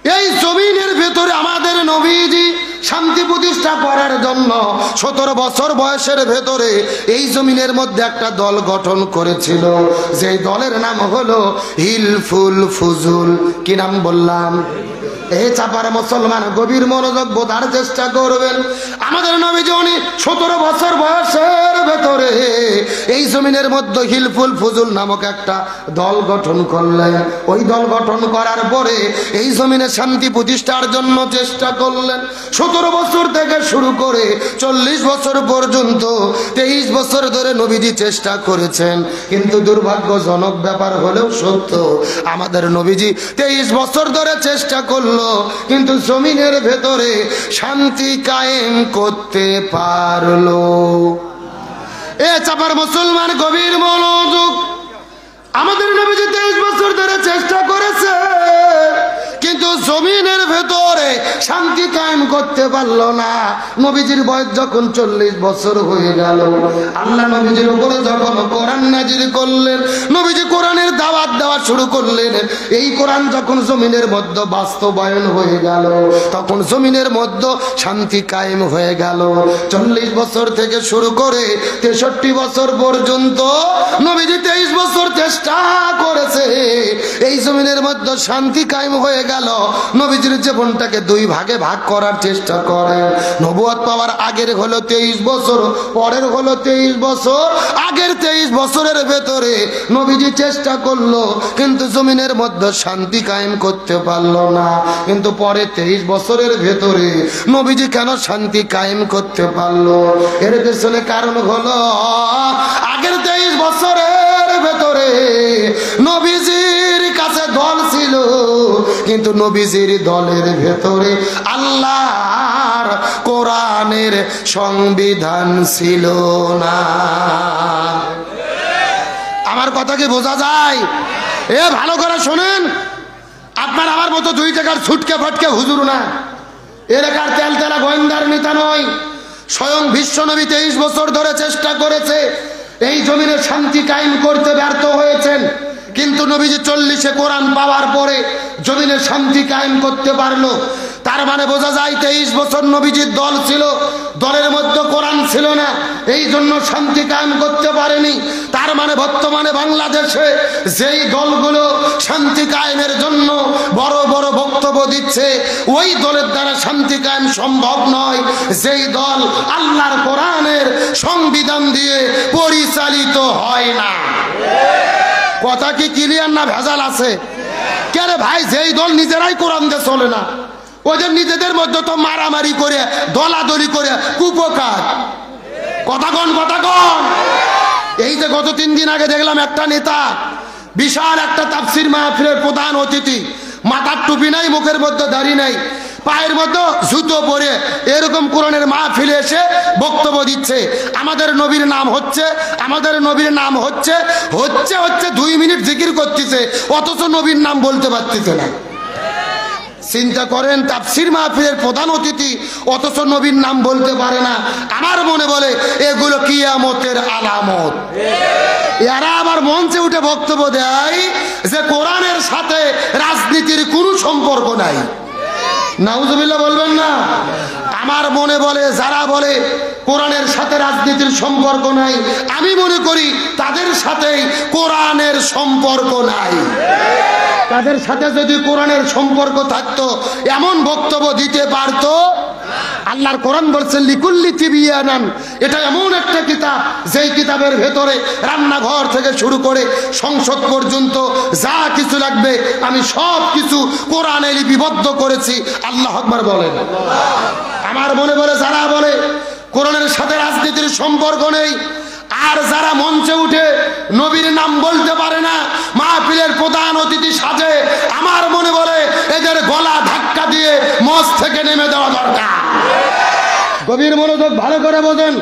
এই জমিনের ভেতরে আমাদের নবীজি শান্তি প্রতিষ্ঠা করার জন্য 17 বছর বয়সের ভেতরে এই জমিনের মধ্যে একটা দল গঠন করেছিল, যে দলের নাম হলো হিলফুল ফুজুল। কি নাম বললাম? এই চাপার মুসলমান গভীর মনোযোগ বোঝার চেষ্টা করবেন। আমাদের নবীজি উনি 17 বছর বয়সের ভেতরে এই জমিনের মধ্যে হিলফুল ফুজুল নামক একটা দল গঠন করলেন। ওই দল গঠন করার পরে এই জমিনে শান্তি প্রতিষ্ঠার জন্য চেষ্টা করলেন। 17 বছর থেকে শুরু করে 40 বছর পর্যন্ত 23 বছর ধরে নবীজি চেষ্টা করেছেন, কিন্তু দুর্ভাগ্যজনক ব্যাপার হলেও সত্য, আমাদের নবীজি 23 বছর ধরে চেষ্টা করলো, কিন্তু জমিনের ভেতরে শান্তি কায়েম করতে পারলো। এ চাপার মুসলমান গভীর মনোযোগ, আমাদের নবীজি 23 বছর ধরে চেষ্টা করেছে, কিন্তু জমিনের ভেতরে শান্তি কায়েম করতে পারলো না। নবীজির বয়স যখন 40 বছর হয়ে গেল, আল্লাহ নবীজির উপরে যখন কোরআন নাজিল করলেন, নবীজি কোরআনের দাওয়াত দেওয়া শুরু করলেন। এই কোরআন যখন জমিনের মধ্যে বাস্তবায়ন হয়ে গেল, তখন জমিনের মধ্যে শান্তি কায়েম হয়ে গেল। 40 বছর থেকে শুরু করে 63 বছর পর্যন্ত নবীজি 23 বছর চেষ্টা করেছে, এই জমিনের মধ্যে শান্তি কায়েম হয়ে গেল। নবীজির জীবনটাকে 2 ভাগে ভাগ করার চেষ্টা করেন। নবুয়ত পাওয়ার আগের হলো 23 বছর, পরের হলো 23 বছর। আগের 23 বছরের ভেতরে নবীজি চেষ্টা করলো, কিন্তু জমিনের মধ্যে শান্তি কায়েম করতে পারলো না। কিন্তু পরে 23 বছরের ভেতরে নবীজি কেন শান্তি কায়েম করতে পারলো? এর পেছনে কারণ হলো, আগের 23 বছরের ভেতরে নবীজির কাছে দল ছিল, কিন্তু নবীজির দলের ভেতরে আল্লাহর কোরআনের সংবিধান ছিল না। আমার কথা কি বোঝা যায়? এ ভালো করে শোনেন, আপনার আমার মতো 2 টাকার ছুটকে ফটকে হুজুর না, এলাকার তেল তেলা গোয়েন্দার নেতা নয়। স্বয়ং বিশ্বনবী 23 বছর ধরে চেষ্টা করেছে, এই জমিনে শান্তি কায়েম করতে ব্যর্থ হয়েছেন, কিন্তু নবীজি 40-এ কোরআন পাওয়ার পরে জমিনে শান্তি কায়েম করতে পারলো। তার মানে বোঝা যায় 23 বছর নবীজির দল ছিল, দলের মধ্যে কোরআন ছিল না, এই জন্য শান্তি কায়েম করতে পারেনি। তার মানে বর্তমানে বাংলাদেশে যেই দলগুলো শান্তি কায়েমের জন্য বড় বড় বক্তব্য দিচ্ছে, ওই দলের দ্বারা শান্তি কায়েম সম্ভব নয়, যেই দল আল্লাহর কোরআনের সংবিধান দিয়ে পরিচালিত হয় না। কথা কি ক্লিয়ার না ভেজাল আছে? কেন ভাই, যেই দল নিজেরাই কোরআন দিয়ে চলে না, ওদের নিজেদের মধ্যে তো মারামারি করে দলাদলি করে কুপকার। কথা কন, কথা কন। এই যে গত 3 দিন আগে দেখলাম একটা নেতা, বিশাল একটা তাফসীর মাহফিলের প্রধান অতিথি, মাথার টুপি নাই, মুখের মধ্যে দাড়ি নাই, পায়ের মধ্যে জুতো পরে এরকম কোরআনের মাহফিলে এসে বক্তব্য দিচ্ছে। আমাদের নবীর নাম হচ্ছে, আমাদের নবীর নাম হচ্ছে হচ্ছে হচ্ছে 2 মিনিট জিকির করতেছে, অথচ নবীর নাম বলতে পারতেছে না। চিন্তা করেন, তাফসীর মাহফিলের প্রধান অতিথি, অথচ নবীর নাম বলতে পারে না। আমার মনে বলে এগুলো কিয়ামতের আলামত। এরা আবার মঞ্চে উঠে বক্তব্য দেয় যে কোরআনের সাথে রাজনীতির কোনো সম্পর্ক নাই। নাউজুবিল্লাহ বলবেন না? আমার মনে বলে, যারা বলে কোরআনের সাথে রাজনীতির সম্পর্ক নাই, আমি মনে করি তাদের সাথেই কোরআনের সম্পর্ক নাই। তাদের সাথে যদি কোরআনের সম্পর্ক থাকতো, এমন বক্তব্য দিতে পারতো। আল্লাহর কোরআন বলছেন লিকুল্লি তিবিয়ানান, এটা এমন একটা কিতাব, যেই কিতাবের ভেতরে রান্নাঘর থেকে শুরু করে সংসদ পর্যন্ত যা কিছু লাগবে আমি সব কিছু কোরআনে লিপিবদ্ধ করেছি। আল্লাহু আকবার বলেন। আমার মনে বলে, যারা বলে কোরআনের সাথে রাজনীতির সম্পর্ক নেই, আর যারা মঞ্চে উঠে নবীর নাম বলতে পারে না, মাহফিলের প্রধান অতিথি সাজে, আমার মনে বলে এদের গলা ধাক্কা দিয়ে মঞ্চ থেকে নেমে দেওয়া দরকার। গভীর মনোযোগ ভালো করে বোঝেন।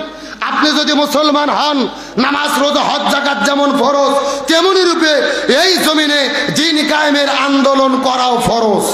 আপনি যদি মুসলমান হন, নামাজ রোজা হজ যাকাত যেমন ফরজ, তেমনি রূপে এই জমিনে দ্বীন কায়েমের আন্দোলন করাও ফরজ।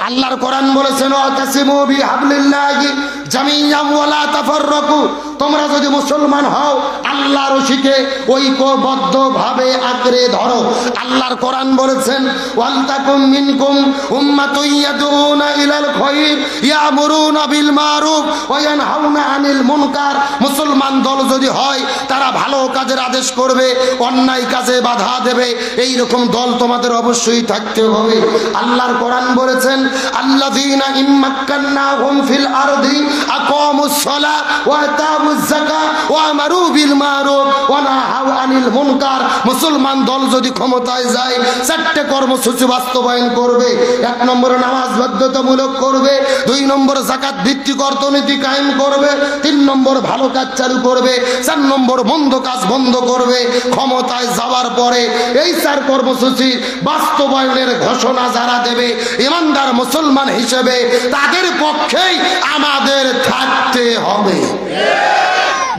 আল্লাহর কোরআন বলেছেন ওয়াতাসিমু বিহাবলিল্লাহি জামিয়াম ওয়ালা তাফাররাকু, তোমরা যদি মুসলমান হও আল্লাহর রশিকে ঐক্যবদ্ধভাবে আঁকড়ে ধরো। আল্লাহর কোরআন বলেছেন ওয়ালতাকুম মিনকুম উম্মাতুন ইয়াদউনা ইলাল খায়র ইয়ামুরুনা বিল মারুফ ওয়া ইয়ানহাউনা আনিল মুনকার। মুসলমান দল যদি হয় তারা ভালো কাজের আদেশ করবে, অন্যায় কাজে বাধা দেবে, এই রকম দল তোমাদের অবশ্যই থাকতে হবে। আল্লাহর কোরআন বলেছেন আল্লাযীনা ইম্মাক্কান্নাহুম ফিল আরদি আকামুস সালাহ ওয়া আতামুজ যাকাত ওয়া আমারু বিল মারুফ ওয়া নাহাউ আনিল মুনকার। মুসলমান দল যদি ক্ষমতায় যায় চারটি কর্মসূচি বাস্তবায়ন করবে। 1 নম্বর নামাজ বাধ্যতামূলক করবে, 2 নম্বর যাকাত ভিত্তিক অর্থনীতি কায়েম করবে, 3 নম্বর ভালো কাজ চালু করবে, 4 নম্বর মন্দ কাজ বন্ধ করবে। ক্ষমতায় যাওয়ার পরে এই 4 কর্মসূচি বাস্তবায়নের ঘোষণা যারা দেবে ইমানদার মুসলমান হিসেবে তাদের পক্ষেই আমাদের থাকতে হবে।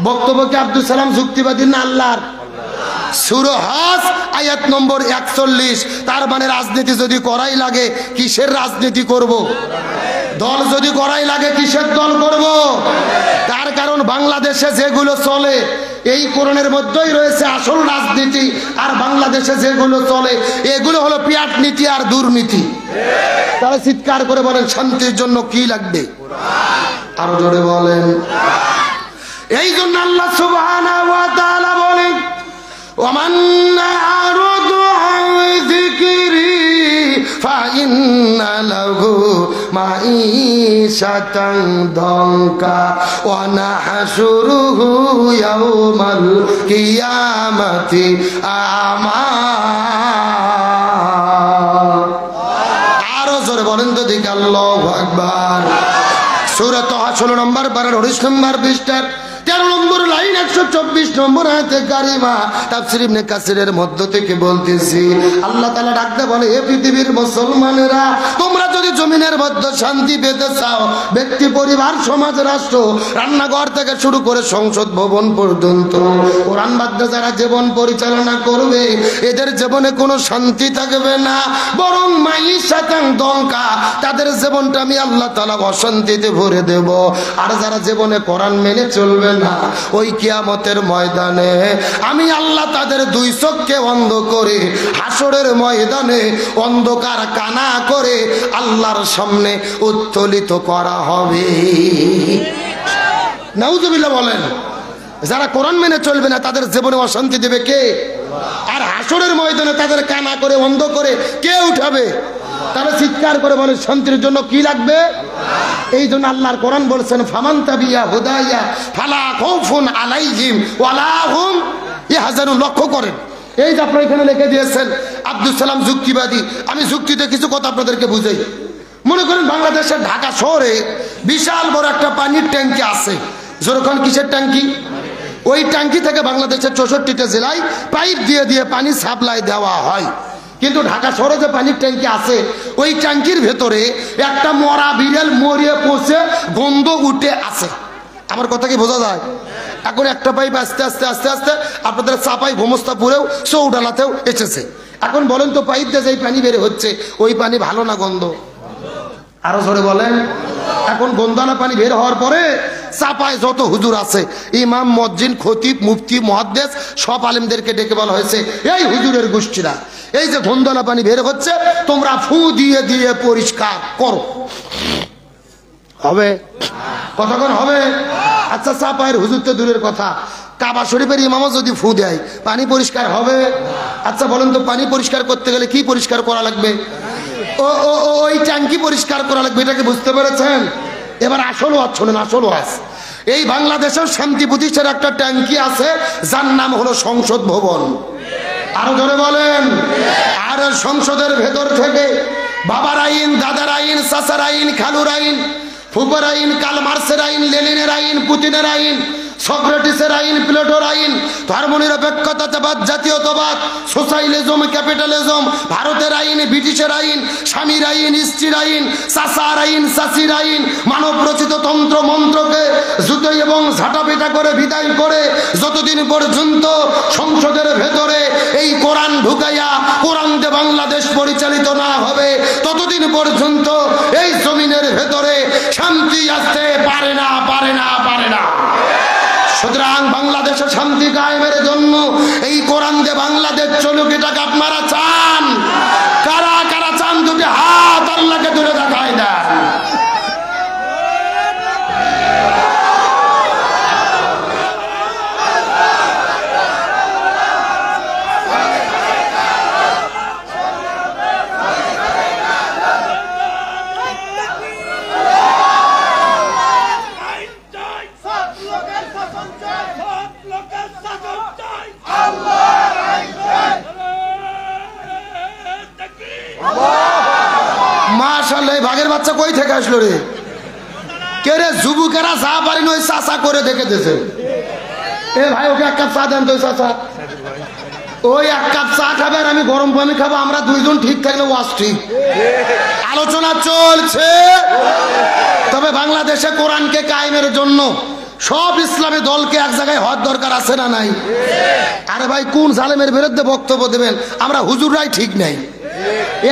বক্তব্য কি আব্দুল সালাম যুক্তিবাদী না আল্লাহর? সূরা হজ আয়াত নম্বর 41। তার মানে রাজনীতি যদি করাই লাগে কিসের রাজনীতি করব? দল যদি করাই লাগে কিসের দল করব? তার কারণ বাংলাদেশে যেগুলো চলে এই কোরআনের মধ্যেই রয়েছে আসল রাজনীতি, আর বাংলাদেশে যেগুলো চলে এগুলো হলো পিয়াট নীতি আর দুর্নীতি। তাহলে চিৎকার করে বলেন শান্তির জন্য কি লাগবে? আরো জোরে বলেন। এই জন্য আল্লাহ সুবহানাহু ওয়া তাআলা বলেন ওয়ামান আরাদু আন যিকরি ফাইন্না লাহু মাঈশাতান দানকা ওয়া নাহশুরুহু ইয়াওমাল কিয়ামাতি আমা। আরো জোরে বলেন তো দেখি আল্লাহু আকবার। সূরা তাহা 16 নম্বর 19 নম্বর পৃষ্ঠার 13 নম্বর লাইন 124 নম্বর আয়াতে কারিমা তাফসীর ইবনে কাসিরের মধ্য থেকে বলতেছি আল্লাহ তাআলা ডাকতে বলে হে পৃথিবীর মুসলমানেরা, তোমরা যদি জমিনের মধ্যে শান্তি পেতে চাও, ব্যক্তি পরিবার সমাজ রাষ্ট্র রান্নাঘর থেকে শুরু করে সংসদ ভবন পর্যন্ত কোরআন বাদ্য যারা জীবন পরিচালনা করবে এদের জীবনে কোনো শান্তি থাকবে না, বরং মাঈশাতান দনকা, তাদের জীবনটা আমি আল্লাহ তাআলা অশান্তিতে ভরে দেব। আর যারা জীবনে কোরআন মেনে চলবে না ওই কিয়ামতের ময়দানে আমি আল্লাহ তাদের 2 চোখকে অন্ধ করে হাসরের ময়দানে অন্ধকার কানা করে আল্লাহর সামনে উত্তোলিত করা হবে। নাউজুবিল্লাহ বলেন। যারা কোরআন মেনে চলবে না তাদের জীবনে অশান্তি দেবে কে? আর হাসরের ময়দানে তাদের কানা করে অন্ধ করে কে উঠাবে? তারা চিৎকার করে বলে শান্তির জন্য কি লাগবে? এই জন্য আল্লাহর কোরআন বলছেন ফামান তাবিয়া হুদাইয়া ফালা খাউফুন আলাইহিম ওয়ালা হুম ইয়াহজানুন। লক্ষ্য করেন এই যে আপনারা এখানে লিখে দিয়েছেন আব্দুল সালাম যুক্তিবাদী। আমি যুক্তিতে কিছু কথা আপনাদেরকে বুঝাই। মনে করেন বাংলাদেশের ঢাকা শহরে বিশাল বড় একটা পানির ট্যাঙ্কি আছে। যেরকম কিসের ট্যাঙ্কি? ওই ট্যাঙ্কি থেকে বাংলাদেশের 64টা জেলায় পাইপ দিয়ে দিয়ে পানি সাপ্লাই দেওয়া হয়। কিন্তু ঢাকা শহরে যে পানির ট্যাঙ্কি আছে ওই ট্যাঙ্কির ভেতরে একটা মরা বিড়াল মরিয়ে পচে গন্ধ উঠে আছে। আমার কথা কি বোঝা যায়? এখন একটা পাইপ আস্তে আস্তে আস্তে আস্তে আপনাদের চাপাই ভূমস্তাপুরেও চৌডালাতেও এসেছে। এখন বলেন তো পাইপ দিয়ে যেই পানি বের হচ্ছে ওই পানি ভালো না গন্ধ? আরো জোরে বলেন। এখন গন্ধানা পানি বের হওয়ার পরে চাপায় যত হুজুর আছে ইমাম মজ্জিন খতিব মুফতি মুহাদ্দিস সব আলেমদেরকে ডেকে বলা হয়েছে এই হুজুরের গোষ্ঠীরা এই যে গন্ধানা পানি বের হচ্ছে তোমরা ফু দিয়ে দিয়ে পরিষ্কার করো। হবে? কতক্ষণ হবে? আচ্ছা চাপায়ের হুজুর তো দূরের কথা, কাবা শরীফের ইমামও যদি ফু দেয় পানি পরিষ্কার হবে? আচ্ছা বলেন তো পানি পরিষ্কার করতে গেলে কি পরিষ্কার করা লাগবে? ওই ট্যাঙ্কি পরিষ্কার করা লাগবে। এটাকে বুঝতে পেরেছেন? এবার আসল ওয়াজ শোনেন, আসল ওয়াজ। এই বাংলাদেশের শান্তি প্রতিষ্ঠার একটা ট্যাঙ্কি আছে যার নাম হলো সংসদ ভবন। আরো ধরে বলেন। আর সংসদের ভেতর থেকে বাবার আইন, দাদার আইন, চাচার আইন, খালুর আইন, ফুপার আইন, কাল মার্সের আইন, লেনিনের আইন, পুতিনের আইন, সক্রেটিসের আইন, প্লেটোর আইন, ধর্মনিরপেক্ষতাবাদ, জাতীয়তাবাদ, সোশ্যালিজম, ক্যাপিটালিজম, ভারতের আইন, ব্রিটিশের আইন, স্বামীর আইন, স্ত্রীর আইন, চাচার আইন, চাচির আইন, মানব রচিত তন্ত্র মন্ত্রকে জুতোই এবং ঝাঁটাপিটা করে বিদায় করে যতদিন পর্যন্ত সংসদের ভেতরে এই কোরআন ঢুকাইয়া কোরআন দিয়ে বাংলাদেশ পরিচালিত না হবে ততদিন পর্যন্ত এই জমিনের ভেতরে শান্তি আসতে পারে না, পারে না, পারে না। সুতরাং বাংলাদেশে শান্তি কায়েমের জন্য এই কোরআন দিয়ে বাংলাদেশ চলুক, এটাকে আপনারা চান? কারা কারা চান? দুটি হাত আল্লাহকে তুলে দেখায় দেন। মাশাআল্লাহ, ভাগের বাচ্চা কই থেকে আসলো রে? কে রে? যুবকেরা যা পারি ওই চাচা করে দেখে দিয়েছে। এ ভাই, ওকে এক কাপ চা দেন তো চাচা। ওই এক কাপ চা খাবে আর আমি গরম পানি খাবো, আমরা দুইজন ঠিক থাকলে ওয়াজ ঠিক। আলোচনা চলছে। তবে বাংলাদেশে কোরআনকে কায়েমের জন্য সব ইসলামী দলকে এক জায়গায় হওয়ার দরকার আছে না নাই? আরে ভাই, কোন জালেমের বিরুদ্ধে বক্তব্য দেবেন? আমরা হুজুররাই ঠিক নাই।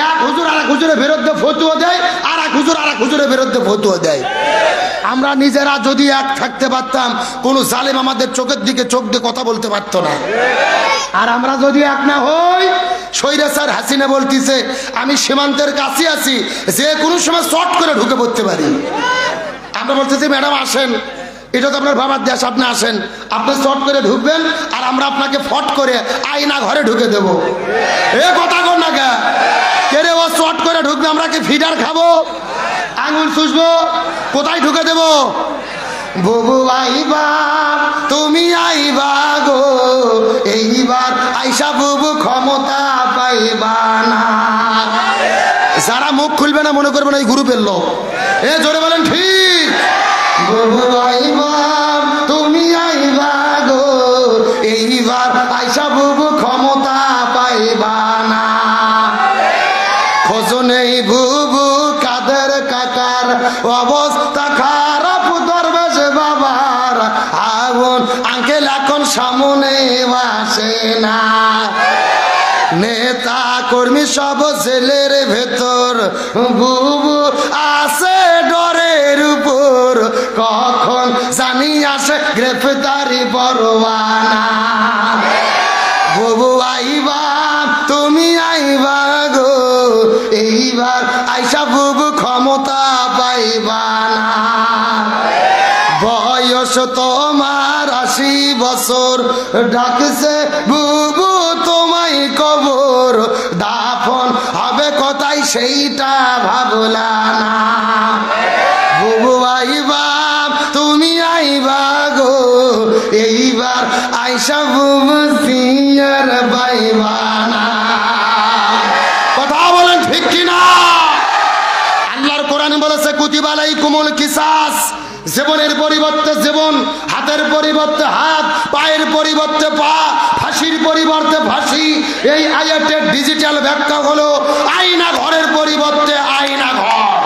এক হুজুর আর এক হুজুরের বিরুদ্ধে ফতোয়া দেয়, আর এক হুজুর আর এক হুজুরের বিরুদ্ধে ফতোয়া দেয়। আমরা নিজেরা যদি এক থাকতে পারতাম, কোন জালেম আমাদের চোখের দিকে চোখ দিয়ে কথা বলতে পারতো না। আর আমরা যদি এক না হই, স্বৈরাচার হাসিনা বলতিছে আমি সীমান্তের কাছে আছি, যে কোনো সময় শর্ট করে ঢুকে পড়তে পারি। আমরা বলতেছি ম্যাডাম আসেন, এটা তো আপনার বাবার দেশ, আপনি আসেন, আপনি শর্ট করে ঢুকবেন আর আমরা আপনাকে ফট করে আয়না ঘরে ঢুকে দেবো। এ কথা কর না কে রে? ও শর্ট করে ঢুকবে, আমরা কি ফিডার খাবো? আঙুল চুষবো? কোথায় ঢুকে দেবো? বুবু আইবা, তুমি আইবা গো, এইবার আইসা বুবু ক্ষমতা পাইবা না। যারা মুখ খুলবে না মনে করবে না এই গ্রুপের লোক। এ জোরে বলেন ঠিক। বুবু আইবা, তুমি আইবা গো, এইবার আইসা বুবু ক্ষমতা পাইবা না। খোঁজ নেই বুবু কাদের কাকার, অবস্থা খারাপ দরবেশ বাবার, আগুন আঙ্কেল এখন সামনে আসে না। নেতা কর্মী সব জেলের ভেতর, বুবু আছে ডরের উপর, কখন জানি আসে গ্রেফতারি পরোয়ানা। বুবু আইবা, তুমি আইবা গো, এইবার আইসা বুবু ক্ষমতা পাইবা না। বয়স তোমার 80 বছর, ডাকছে বুবু তোমায় কবর, দাফন হবে কোথায় সেইটা ভাবলা না। বুবু আইবা, তুমি আইবা গো, এইবার আইসা বুবু সিয়ার পাইবা না। কথা বলেন ঠিক কিনা? আল্লাহর কোরআনে বলেছে কুতিবা আলাইকুমুল কিসাস, জীবনের পরিবর্তে জীবন, হাতের পরিবর্তে হাত, পায়ের পরিবর্তে পা, ফাঁসির পরিবর্তে ফাঁসি। এই আয়াতের ডিজিটাল ব্যাখ্যা হলো আয়না ঘরের পরিবর্তে আয়না ঘর।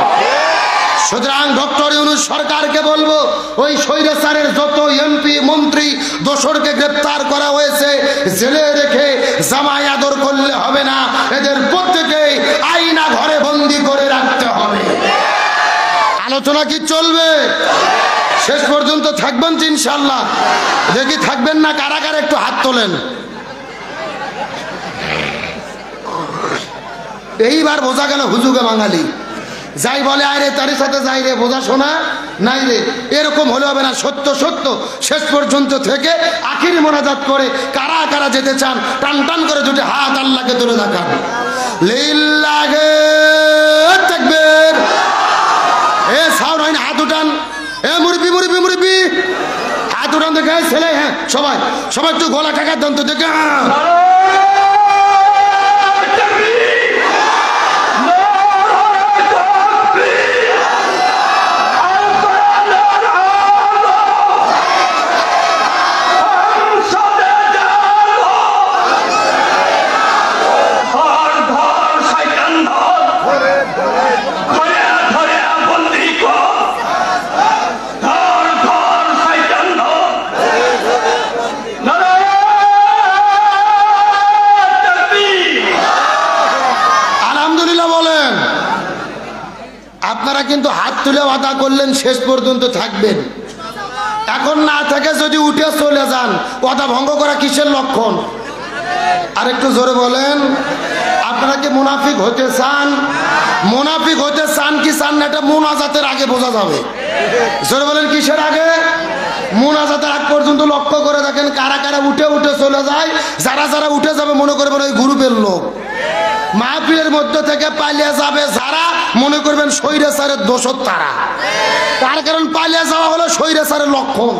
সুতরাং ডক্টর ইউনূস সরকারকে বলবো, ওই স্বৈরাচারের যত এমপি মন্ত্রী দোসরকে গ্রেপ্তার করা হয়েছে, জেলে রেখে জামাই আদর করলে হবে না, এদের প্রত্যেকেই আয়না ঘরে বন্দি করে রাখতে হবে। আলোচনা কি চলবে? শেষ পর্যন্ত থাকবেন তো ইনশাল্লাহ? দেখি থাকবেন না কারা কারা, একটু হাত তোলেন। এইবার বোঝা গেল হুজুগে বাঙালি। যাই বলে আয় রে তারই সাথে যাই রে, বোঝা শোনা নাই রে, এরকম হলে হবে না। সত্য সত্য শেষ পর্যন্ত থেকে আখিরি মোনাজাত করে কারা কারা যেতে চান টান টান করে দুটি হাত আল্লাহকে তুলে দেখান। লিল্লাহে তাকবীর। এ সাউন্ড হয় না, হাত উঠান। এ মুরব্বি মুরব্বি মুরব্বি হাত উঠান দেখে ছেলে। হ্যাঁ সবাই সবাই একটু গলা ঠেকা দেন তো দেখে। আপনারা কিন্তু হাত তুলে ওয়াদা করলেন শেষ পর্যন্ত থাকবেন। এখন না থেকে যদি উঠে চলে যান, ওয়াদা ভঙ্গ করা কিসের লক্ষণ? আর একটু জোরে বলেন, আপনারা কি মুনাফিক হতে চান? মুনাফিক হতে চান কি চান না, এটা মুনাজাতের আগে বোঝা যাবে। জোরে বলেন, কিসের আগে? মুনাজাতের আগ পর্যন্ত লক্ষ্য করে দেখেন কারা কারা উঠে উঠে চলে যায়। যারা যারা উঠে যাবে মনে করবেন ওই গ্রুপের লোক। মাহফিলের মধ্যে থেকে পালিয়ে যাবে যারা, মনে করবেন স্বৈরাচারের দোষর তারা। তার কারণ পালিয়ে যাওয়া হলো স্বৈরাচারের লক্ষণ।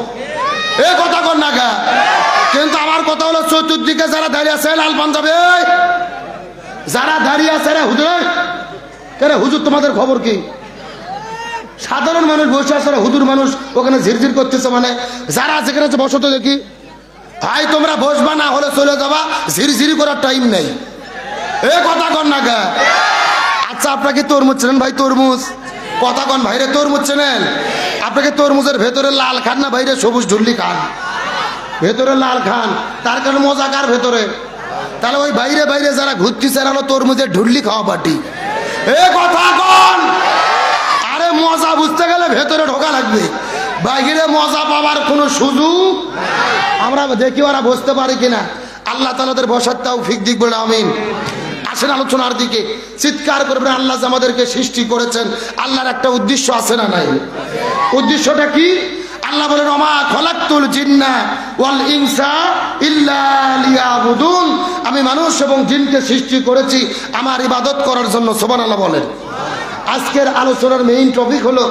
এই কথা কর না গা। কিন্তু আমার কথা হলো চতুর্দিকে যারা দাঁড়িয়ে আছে লাল পাঞ্জাবে, যারা দাঁড়িয়ে আছে রে হুজুর, রে হুজুর তোমাদের খবর কি? সাধারণ মানুষ বসে আছে, হুজুর মানুষ ওখানে ঝিরঝির করতেছে। মানে যারা যেখানে বসো তো দেখি, ভাই তোমরা বসবা, না হলে চলে যাবা, ঝিরঝিরি করার টাইম নেই। এ কথা কন না গা। আচ্ছা আপনাকে তরমুজ চেনেন ভাই? তরমুজ কথা কন ভাইরে, তরমুজ চেনেন? আপনাকে তরমুজের ভেতরে লাল খান না বাইরে সবুজ ঢুল্লি খান? ভেতরে লাল খান, তার কারণ মজা কার ভেতরে? তাহলে ওই বাইরে বাইরে যারা ঘুরতেছে হলো তরমুজের ঢুল্লি খাওয়া পার্টি। এ কথা কন। আরে মজা বুঝতে গেলে ভেতরে ঢোকা লাগবে, বাইরে মজা পাওয়ার কোনো সুযোগ। আমরা দেখি ওরা বসতে পারি কিনা। আল্লাহ তাআলাদের বসার তৌফিক দিক বলে আমিন। আসেন আলোচনার দিকে। চিৎকার করবেন, আল্লাহ যে আমাদেরকে সৃষ্টি করেছেন, আল্লাহর একটা উদ্দেশ্য আছে না নাই? উদ্দেশ্যটা কি? আল্লাহ বলেন, ওমা খলাকতুল জিন্না ওয়াল ইনসা ইল্লা লিয়াবুদুন। আমি মানুষ এবং জিনকে সৃষ্টি করেছি আমার ইবাদত করার জন্য। সুবহানাল্লাহ বলেন। আজকের আলোচনার মেইন টপিক হলো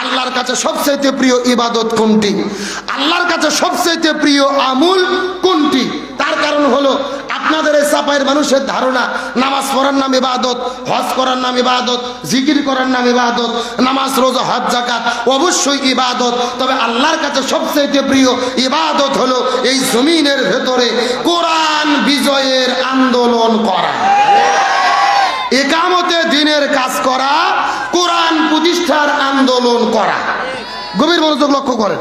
আল্লাহর কাছে সবচেয়ে প্রিয় ইবাদত কোনটি, আল্লাহর কাছে সবচেয়ে প্রিয় আমল কোনটি। তার কারণ হলো আপনাদের এই চাপাইয়ের মানুষের ধারণা নামাজ পড়ার নাম ইবাদত, হজ করার নাম ইবাদত, জিকির করার নাম ইবাদত, নামাজ রোজা হজ যাকাত অবশ্যই ইবাদত। তবে আল্লাহর কাছে সবচেয়ে প্রিয় ইবাদত হলো এই জমিনের ভেতরে কোরআন বিজয়ের আন্দোলন করা, একামতে দিনের কাজ করা, কোরআন প্রতিষ্ঠার আন্দোলন করা। গভীর মনোযোগ লক্ষ্য করেন।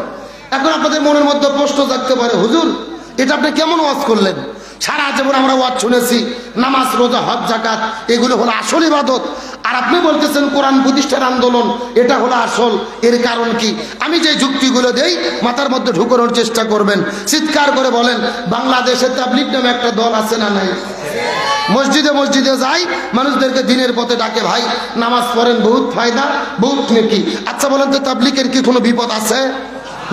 এখন আপনাদের মনের মধ্যে প্রশ্ন জাগতে পারে, হুজুর এটা আপনি কেমন ওয়াজ করলেন? সারা জীবন আমরা ওয়াজ শুনেছি নামাজ রোজা হজ যাকাত এগুলো হলো আসল ইবাদত, আর আপনি বলতেছেন কোরআন প্রতিষ্ঠার আন্দোলন এটা হলো আসল। এর কারণ কি? আমি যে যুক্তিগুলো দেই মাথার মধ্যে ঢুকানোর চেষ্টা করবেন। চিৎকার করে বলেন, বাংলাদেশে তাবলীগ নামে একটা দল আছে না নাই? মসজিদে মসজিদে যাই, মানুষদেরকে দিনের পথে ডাকে, ভাই নামাজ পড়েন, বহুত ফায়দা, বহুত নেকি। আচ্ছা বলেন তো তাবলীগের কি কোনো বিপদ আছে?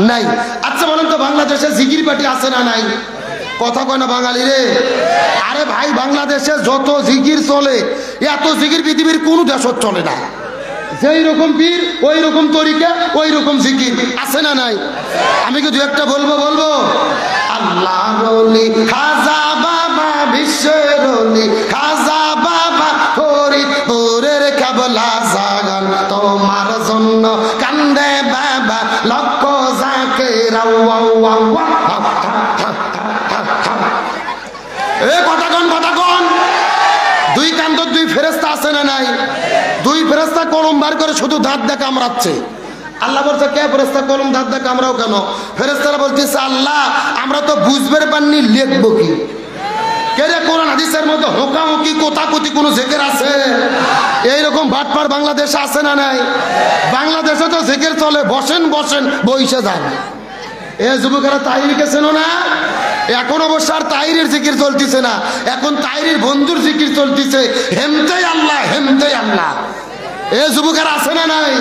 নাই। আচ্ছা বলেন তো বাংলাদেশে জিকির পার্টি আছে না নাই? কথা কয় না বাঙালি রে। আরে ভাই বাংলাদেশে যত জিকির চলে, এত জিকির পৃথিবীর কোন দেশত চলে না। যেই রকম পীর ওই রকম তরিকা, ওই রকম জিকির আছে না নাই? আমি কি দু একটা বলবো? আল্লাহ রলি খাজা বাবা, বিশ্বের রলি খাজা বাবা, ফরিদপুরের কেবলা জাগান তোমার জন্য কান্দে বাবা, লক্ষ জাকের কথা কন। দুই কান্ত দুই ফেরেশতা আছে না নাই? দুই ফেরেশতা কলম বার করে শুধু দাঁত দিয়ে কামড়াচ্ছে। আল্লাহ বলছে, কে ফেরেশতা কলম দাঁত দিয়ে কামড়াও কেন? ফেরেশতারা বলতেছে, আল্লাহ আমরা তো বুঝবে পারিনি, লিখবো কি? কেরে কোরআন হাদিসের মধ্যে হোকামুকি কোতাকুতি কোনো জিকির আছে? এইরকম বাটপার বাংলাদেশে আছে না নাই? বাংলাদেশে তো জিকির চলে, বসেন বইসে যান। এ যুবকেরা তাহিরকে চেনো না? এখন অবশ্য আর তাহিরের জিকির চলতেছে না, এখন তাহিরের বন্ধুর জিকির চলতেছে, হেমতেই আল্লাহ, হেমতেই আল্লাহ। এ যুবকেরা আছে না নাই?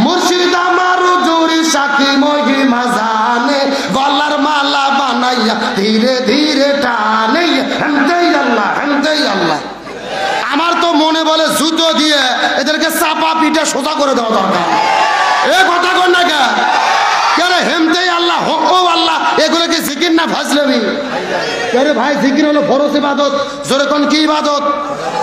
মুর্শিদ আমার জুরি সাকি মহিমা জানে, গলার মালা বানাইয়া ধীরে ধীরে টানে, হেমতেই আল্লাহ, হেমতেই আল্লাহ। আমার তো মনে বলে জুতো দিয়ে এদেরকে চাপা পিঠে সোজা করে দেওয়া দরকার। এ কথা কর না কে? কেন হেমতেই আল্লাহ, ও আল্লাহ, এগুলো কি জিকির না ফাজলামি? আরে ভাই জিকির হলো ফরজ ইবাদত। জোরে কোন কি ইবাদত?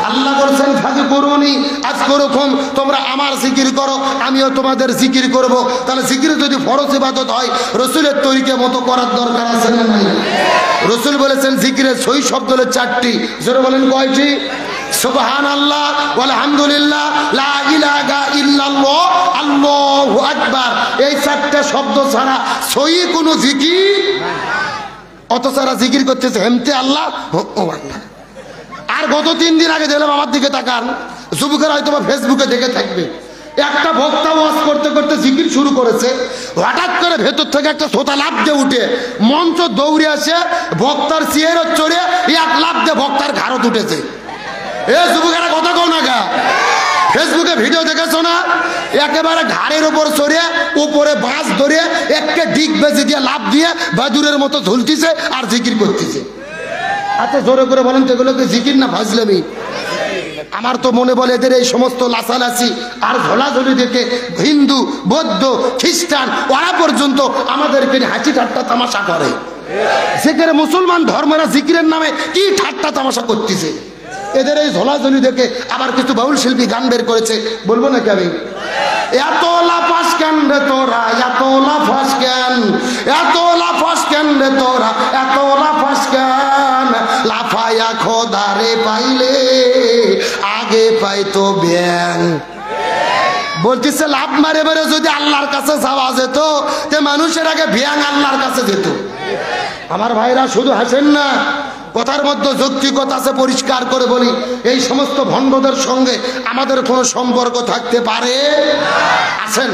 আল্লাহ বলেছেন ফাযকুরুনি আযকুরুকুম, তোমরা আমার জিকির করো আমিও তোমাদের জিকির করব। তাহলে জিকির যদি ফরজ ইবাদত হয়, রাসূলের তরিকা মতো করার দরকার আছে না নাই? রাসূল বলেছেন জিকিরের সহি শব্দ হলো 4টি। জোরে বলেন কয়টি? সুবহানাল্লাহ, আলহামদুলিল্লাহ, লা ইলাহা ইল্লাল্লাহ, আল্লাহু আকবার। এই 4টা শব্দ ছাড়া সহি কোনো জিকির। অত সারা জিকির করতেছে হেমতে আল্লাহ, ও আল্লাহ। আর গত 3 দিন আগে দেখলাম, আমার দিকে তাকান, যুবকেরা হয়তো ফেসবুকে দেখে থাকবে, একটা বক্তা ওয়াজ করতে করতে জিকির শুরু করেছে, হঠাৎ করে ভেতর থেকে একটা ছোটা লাফ দিয়ে উঠে মঞ্চ দৌড়ে আসে বক্তার চেয়ারে চড়ে এক লাফ দিয়ে বক্তার ঘাড়ত উঠেছে। এ যুবকেরা কথা কও না গা, ফেসবুকে ভিডিও দেখেছো না? একেবারে ঘাড়ের ওপর চড়ে উপরে বাঁশ ধরে একে ডিগ বেজে দিয়ে লাফ দিয়ে বাদুরের মতো ঝুলতিছে আর জিকির করতেছে। আচ্ছা জোরে করে বলেন তো এগুলোকে জিকির না ফাজলামি? আমার তো মনে বলে এদের এই সমস্ত লাসালাসি আর ঝোলাঝুলি দেখে হিন্দু, বৌদ্ধ, খ্রিস্টান ওরা পর্যন্ত আমাদেরকে হাসি ঠাট্টা তামাশা করে। যেখানে মুসলমান ধর্মেরা জিকিরের নামে কি ঠাট্টা তামাশা করতেছে, এদের এই ঝোলাঝুলি দেখে আবার কিছু বাউল শিল্পী গান বের করেছে, বলবো নাকি আমি? এত লাফাস কেন রে তোরা, এত লাফাস কেন, এত লাফাস কেন রে তোরা, এত লাফাস কেন, লাফায়া খোদারে পাইলে আগে পাইতো ব্যাং। বলতেছে লাভ মারে মারে যদি আল্লাহর কাছে যাওয়া যেত তে মানুষের আগে ব্যাং আল্লাহর কাছে যেত। আমার ভাইরা শুধু হাসেন না, কথার মধ্যে যৌক্তিকতা আছে। পরিষ্কার করে বলি, এই সমস্ত ভণ্ডদের সঙ্গে আমাদের কোনো সম্পর্ক থাকতে পারে? আছেন?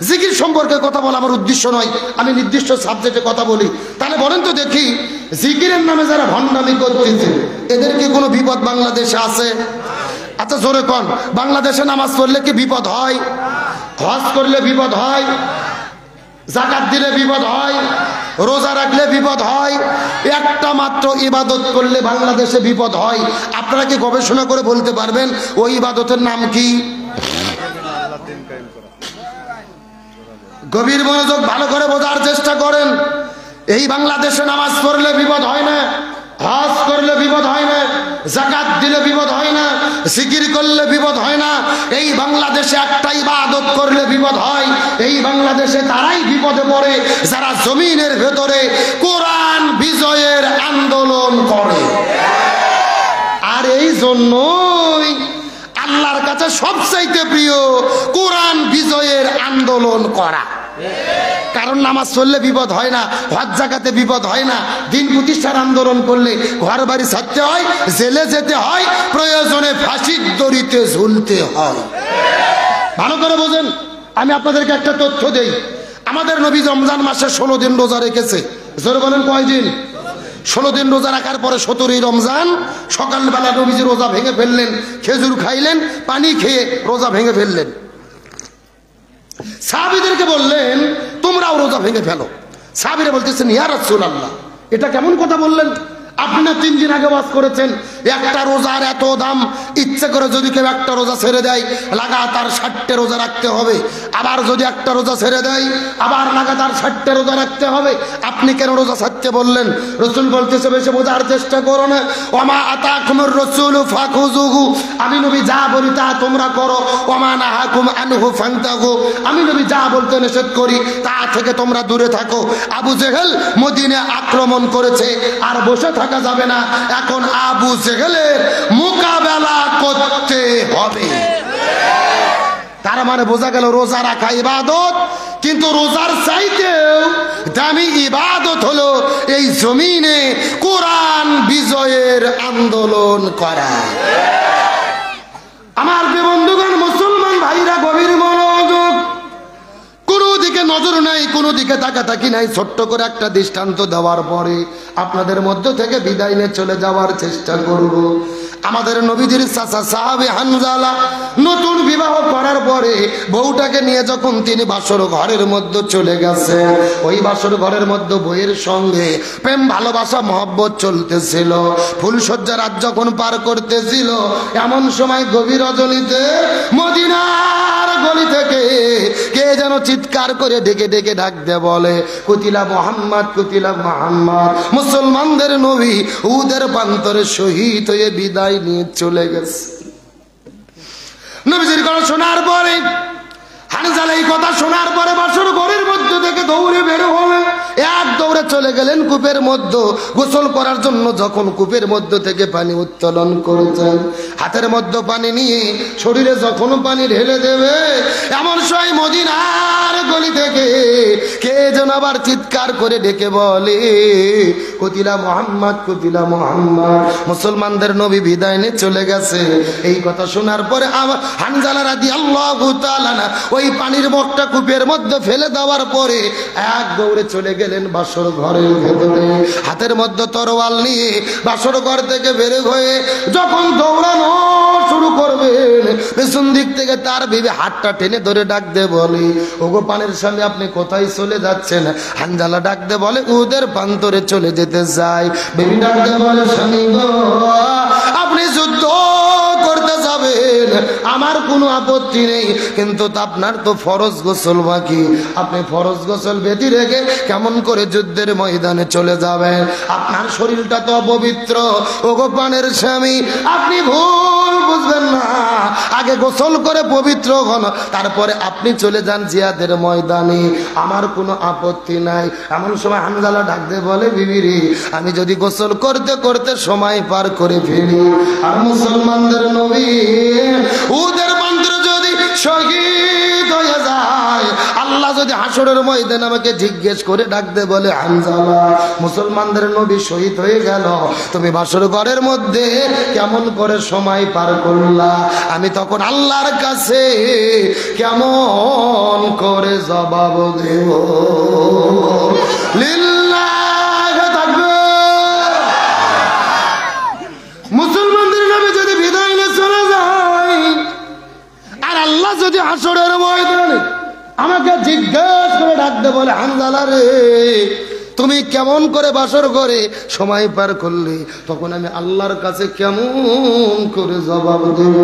জিকির সম্পর্কে কথা বলা আমার উদ্দেশ্য নয়, আমি নির্দিষ্ট সাবজেক্টে কথা বলি। তাহলে বলেন তো দেখি, জিকিরের নামে যারা ভণ্ডামি করতেছে এদের কি কোনো বিপদ বাংলাদেশে আছে? আচ্ছা জোরে কোন, বাংলাদেশে নামাজ পড়লে কি বিপদ হয়? হজ করলে বিপদ হয়, যাকাত দিলে বিপদ হয়, রোজা রাখলে বিপদ হয়, একটা মাত্র ইবাদত করলে বাংলাদেশে বিপদ হয়। আপনারা কি গবেষণা করে বলতে পারবেন ওই ইবাদতের নাম কি? গভীর মনোযোগ, ভালো করে বোঝার চেষ্টা করেন। এই বাংলাদেশে নামাজ পড়লে বিপদ হয় না, হজ করলে বিপদ হয় না, যাকাত দিলে বিপদ হয় না, জিকির করলে বিপদ হয় না। এই বাংলাদেশে একটা ইবাদত করলে বিপদ হয়। এই বাংলাদেশে তারাই বিপদে পড়ে যারা জমিনের ভেতরে কোরআন বিজয়ের আন্দোলন করে। আর এই জন্যই আল্লাহর কাছে সবচাইতে প্রিয় কোরআন বিজয়ের আন্দোলন করা। কারণ নামাজ পড়লে বিপদ হয় না, হজ যাকাতে বিপদ হয় না, দিন প্রতিষ্ঠার আন্দোলন করলে ঘর বাড়ি ছাড়তে হয়, জেলে যেতে হয়, প্রয়োজনে ফাঁসির দড়িতে ঝুলতে হয়। ভালো করে বোঝেন। আমি আপনাদেরকে একটা তথ্য দেই, আমাদের নবী রমজান মাসে 16 দিন রোজা রেখেছে। জোরে বলেন কয় দিন? 16 দিন রোজা রাখার পরে 17ই রমজান সকালবেলা নবীজি রোজা ভেঙে ফেললেন, খেজুর খাইলেন, পানি খেয়ে রোজা ভেঙে ফেললেন। সাহাবীদেরকে বললেন তোমরাও রোজা ভেঙে ফেলো। সাহাবীরা বলতেছেন ইয়া রাসূলুল্লাহ, এটা কেমন কথা বললেন? আপনি না 3 দিন আগে ওয়াজ করেছেন একটা রোজার এত দাম, ইচ্ছে করে যদি কেউ একটা রোজা ছেড়ে দেয় লাগাতার 60টা রোজা রাখতে হবে, আবার যদি একটা রোজা ছেড়ে দেয় আবার লাগাতার 60টা রোজা রাখতে হবে। আপনি কেন রোজা ছাড়তে বললেন? রাসূল বলতেছে বেশি বোঝার চেষ্টা করো না। ওমা আতাকুমুর রাসূলু ফাখুযুহু, আমি নবী যা বলি তা তোমরা করো। ওমা নাহাকুম আনহু ফান্তাহু, আমি নবী যা বলতে নিষেধ করি তা থেকে তোমরা দূরে থাকো। আবু জেহেল মদিনা আক্রমণ করেছে, আর বসে থাকা যাবে না। এখন আবু জেহেলের মোকাবেলা করতে হবে। তার মানে বোঝা গেল রোজা রাখা ইবাদত, কিন্তু রোজার চাইতেও দামি ইবাদত হলো এই জমিনে কোরআন বিজয়ের আন্দোলন করা। আমার বন্ধুগণ, মুসলমান ভাইরা গভীর মনোযোগ, কোনো দিকে নজর নাই, কোনো দিকে তাকাতাকি নাই। ছোট্ট করে একটা দৃষ্টান্ত দেওয়ার পরে আপনাদের মধ্য থেকে বিদায় নিয়ে চলে যাওয়ার চেষ্টা করব। আমাদের নবীজির চাচা সাহাবী হানজালা নতুন বিবাহ করার পরে বউটাকে নিয়ে যখন তিনি বাসর ঘরের মধ্যে চলে গেছে, ওই বাসর ঘরের মধ্যে বইয়ের সঙ্গে প্রেম ভালোবাসা মহব্বত চলতেছিল। ফুলসজ্জা রাত যখন পার করতেছিল, এমন সময় গভীর রজনীতে মদিনার গলি থেকে কে যেন চিৎকার করে ডেকে ডেকে ডাক দে বলে কুতিলা মুহাম্মদ, কুতিলা মুহাম্মদ। মুসলমানদের নবী উহুদের প্রান্তরে শহীদ হয়ে বিদায় নিয়ে চলে গেছে। নবীজির কথা শোনার পরে হানজালা এই কথা শোনার পরে বাসর ঘরের মধ্যে থেকে দৌড়ে বের হলে এক দৌড়ে চলে গেলেন কূপের মধ্যে গোসল করার জন্য। যখন কূপের মধ্যে থেকে পানি উত্তোলন করেছেন, হাতের মধ্যে পানি নিয়ে শরীরে যখন পানি ঢেলে দেবে, এমন সময় মদিনার গলি থেকে কে যেন আবার চিৎকার করে ডেকে বলে, কুতিলা মুহাম্মদ, কুতিলা মুহাম্মদ, মুসলমানদের নবী বিদায় নিয়ে চলে গেছে। এই কথা শোনার পরে হানজালা রাদিয়াল্লাহু তাআলা ওই পানির মগটা কূপের মধ্যে ফেলে দেওয়ার পরে এক দৌড়ে চলে গেলেন বাসর ঘরের ভেতরে, হাতের মধ্যে তরোয়াল নিয়ে বাসর ঘর থেকে বের হয়ে যখন দৌড়ানো শুরু করবেন, পেছন দিক থেকে তার বিবি হাতটা টেনে ধরে ডাক দে বলে, ওগো পানির স্বামী আপনি কোথায় চলে যাচ্ছেন? হানজালা ডাক দে বলে, উহুদের প্রান্তরে চলে যেতে চাই। বিবি ডাক দে বলে, স্বামী গো, আপনি যুদ্ধ করতে যাবেন আমার কোনো আপত্তি নেই, কিন্তু আপনার তো ফরজ গোসল বাকি, আপনি ফরজ গোসল বেঁধে রেখে কেমন করে যুদ্ধের ময়দানে চলে যাবেন? আপনার শরীরটা তো অপবিত্র। ওগো পানের স্বামী, আপনি ভুল বুঝবেন না, আগে গোসল করে পবিত্র হন, তারপরে আপনি চলে যান জিহাদের ময়দানে, আমার কোনো আপত্তি নাই। এমন সময় হানজালা ডাক দিয়ে বলে, বিবিরি, আমি যদি গোসল করতে করতে সময় পার করে ফেলি, আর মুসলমানদের নবী উহুদের প্রান্তরে যদি শহীদ হয়ে যায়, আল্লাহ যদি হাসরের ময়দানে আমাকে জিজ্ঞেস করে ডাক দে বলে, হানজালা মুসলমানদের নবী শহীদ হয়ে গেল, তুমি বাসর ঘরের মধ্যে কেমন করে সময় পার করলা, আমি তখন আল্লাহর কাছে কেমন করে জবাব দেব? লিল্লাহ তাকবীর। মুসলমানদের নবী যদি বিদায় নিয়ে চলে যায়, আর আল্লাহ যদি হাসরের ময়দানে আমাকে জিজ্ঞেস করে ডাকতে বলে, হানজালা রে তুমি কেমন করে বাসর করে সময় পার করলে, তখন আমি আল্লাহর কাছে কেমন করে জবাব দেব?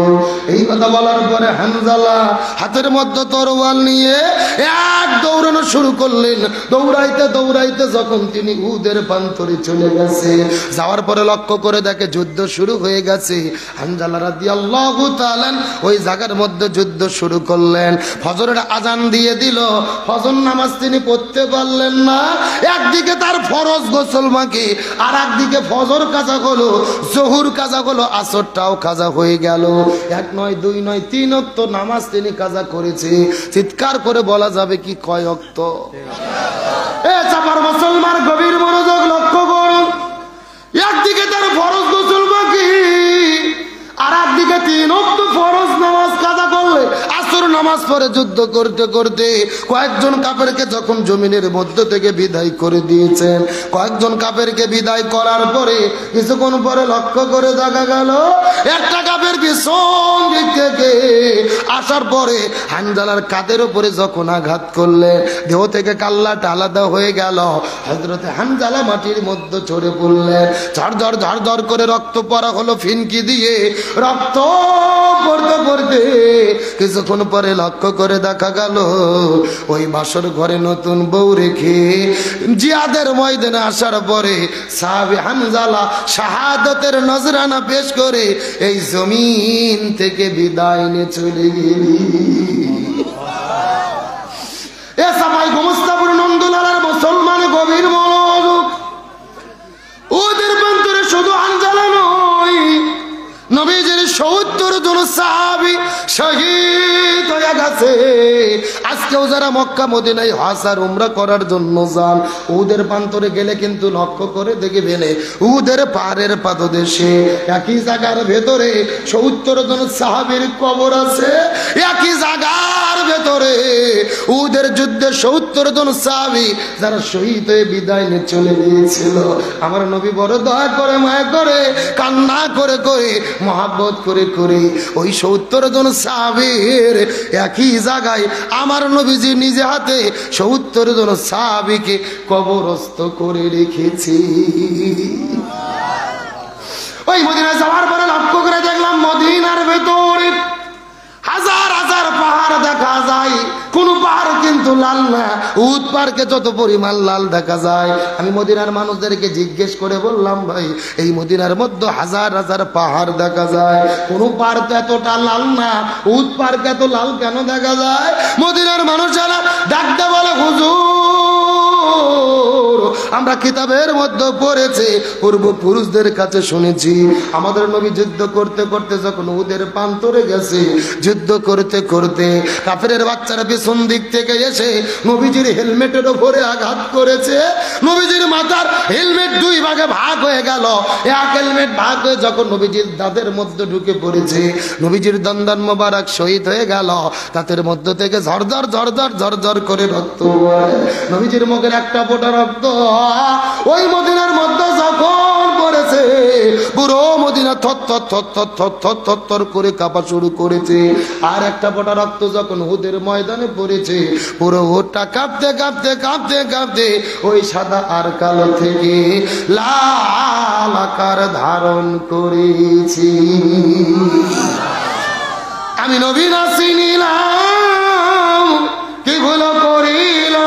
এই কথা বলার পরে হানজালা হাতের মধ্যে তরোয়াল নিয়ে এক দৌড়ানো শুরু করলেন। দৌড়াইতে দৌড়াইতে যখন তিনি উহুদের প্রান্তরে চলে গেছে, যাওয়ার পরে লক্ষ্য করে দেখে যুদ্ধ শুরু হয়ে গেছে। হানজালা রাদিয়াল্লাহু তাআলা ওই জায়গার মধ্যে যুদ্ধ শুরু করলেন। ফজরের আজান দিয়ে দিল, ফজর নামাজ তিনি পড়তে পারলেন না। একদিকে তার ফরজ গোসল বাকি, আর একদিকে ফজর কাজা হলো, জোহর কাজা হলো, আসরটাও কাজা হয়ে গেল। এক নয়, দুই নয়, 3 ওয়াক্ত নামাজ তিনি কাজা করেছে। চিৎকার করে বলা যাবে কি কয় ওয়াক্ত? এ চাপার মুসলমান গভীর মনোযোগ লক্ষ্য করুন। একদিকে তার ফরজ গোসল বাকি, আর একদিকে 3 ওয়াক্ত ফরজ নামাজ কাজা করলে আসর নামাজ পড়ে যুদ্ধ করতে করতে কয়েকজন কাফেরকে যখন জমিনের মধ্য থেকে বিদায় করে দিয়েছেন, কয়েকজন কাফেরকে বিদায় করার পরে কিছুক্ষণ পরে লক্ষ্য করে দেখা গেল একটা কাফের পিছন দিক থেকে আসার পরে হানজালার কাঁধের উপরে যখন আঘাত করলে দেহ থেকে কাল্লাটা আলাদা হয়ে গেল। হযরতে হানজালা মাটির মধ্যে চড়ে পড়লেন, ঝরঝর ঝরঝর করে রক্ত পড়া হলো ফিনকি দিয়ে। রক্ত পড়তে পড়তে কিছুক্ষণ পরে লক্ষ্য করে দেখা গেল ওই বাসর ঘরে নতুন বউ রেখে জিহাদের ময়দানে আসার পরে সাহাবী হানজালা শাহাদাতের নজরানা পেশ করে এই জমিন থেকে বিদায় নিয়ে চলে গেলি। এ সাফাই গোমস্তাপুর নন্দলালার মুসলমান গভীর মনোযোগ। ওদের প্রান্তরে শুধু হানজালা নয়, নবীজির ৭০ জন সাহাবী শহীদ হয়ে গেছে। আজকেও যারা মক্কা মদিনায় হজ আর উমরা করার জন্য যান, উহুদের প্রান্তরে গেলে কিন্তু লক্ষ্য করে দেখবেন উহুদের পাহাড়ের পাদদেশে একই জায়গার ভেতরে ৭০ জন সাহাবীর কবর আছে। একই জায়গার ভেতরে উহুদের যুদ্ধে ৭০ জন সাহাবী যারা শহীদ হয়ে বিদায় নিয়ে চলে গিয়েছিল। আমার নবী বড় দয়া করে, মায়া করে, কান্না করে করে, মহাব্বত করে করে ওই ৭০ জন সাহাবীর একই জায়গায় আমার নবীজি নিজে হাতে ৭০ জন সাহাবীকে কবরস্থ করে রেখেছি। ওই মদিনা যাওয়ার পরে লক্ষ্য করে দেখলাম মদিনার ভেতরে হাজার হাজার পাহাড় দেখা যায়, কোন পাহাড় কিন্তু লাল না। উহুদ পাহাড়কে যত পরিমাণ লাল দেখা যায়, আমি মদিনার মানুষদেরকে জিজ্ঞেস করে বললাম, ভাই এই মদিনার মধ্যে হাজার হাজার পাহাড় দেখা যায়, কোন পাহাড় তো এতটা লাল না, উহুদ পাহাড়কে এত লাল কেন দেখা যায়? মদিনার মানুষেরা ডাকতে বলে, হুজুর আমরা কিতাবের মধ্যে পড়েছি, পূর্বপুরুষদের কাছে শুনেছি, আমাদের নবী যুদ্ধ করতে করতে যখন উদের প্রান্তরে গেছে, যুদ্ধ করতে করতে কাফেরের বাচ্চারা পিছন দিক থেকে এসে নবীজির হেলমেটের উপরে আঘাত করেছে। নবীজির মাথার হেলমেট দুই ভাগে ভাগ হয়ে গেল। এক হেলমেট ভাগ হয়ে যখন নবীজির দাঁতের মধ্যে ঢুকে পড়েছে, নবীজির দন্দন মোবারক শহীদ হয়ে গেল। দাঁতের মধ্য থেকে ঝরঝর ঝরঝর ঝরঝর করে রক্ত পড়ে। নবীজির মুখের একটা ফোঁটা রক্ত ওই মদিনার মধ্যে যখন পড়েছে, পুরো মদিনা থরথর থরথর থরথর থরথর করে কাঁপা শুরু করেছে। আর একটা ফোঁটা রক্ত যখন উহুদের ময়দানে পড়েছে, পুরো উহুদটা কাঁপতে কাঁপতে কাঁপতে কাঁপতে ওই সাদা আর কালো থেকে লাল আকার ধারণ করেছি। আমি নবী না চিনিলাম, কি ভুল করিলাম।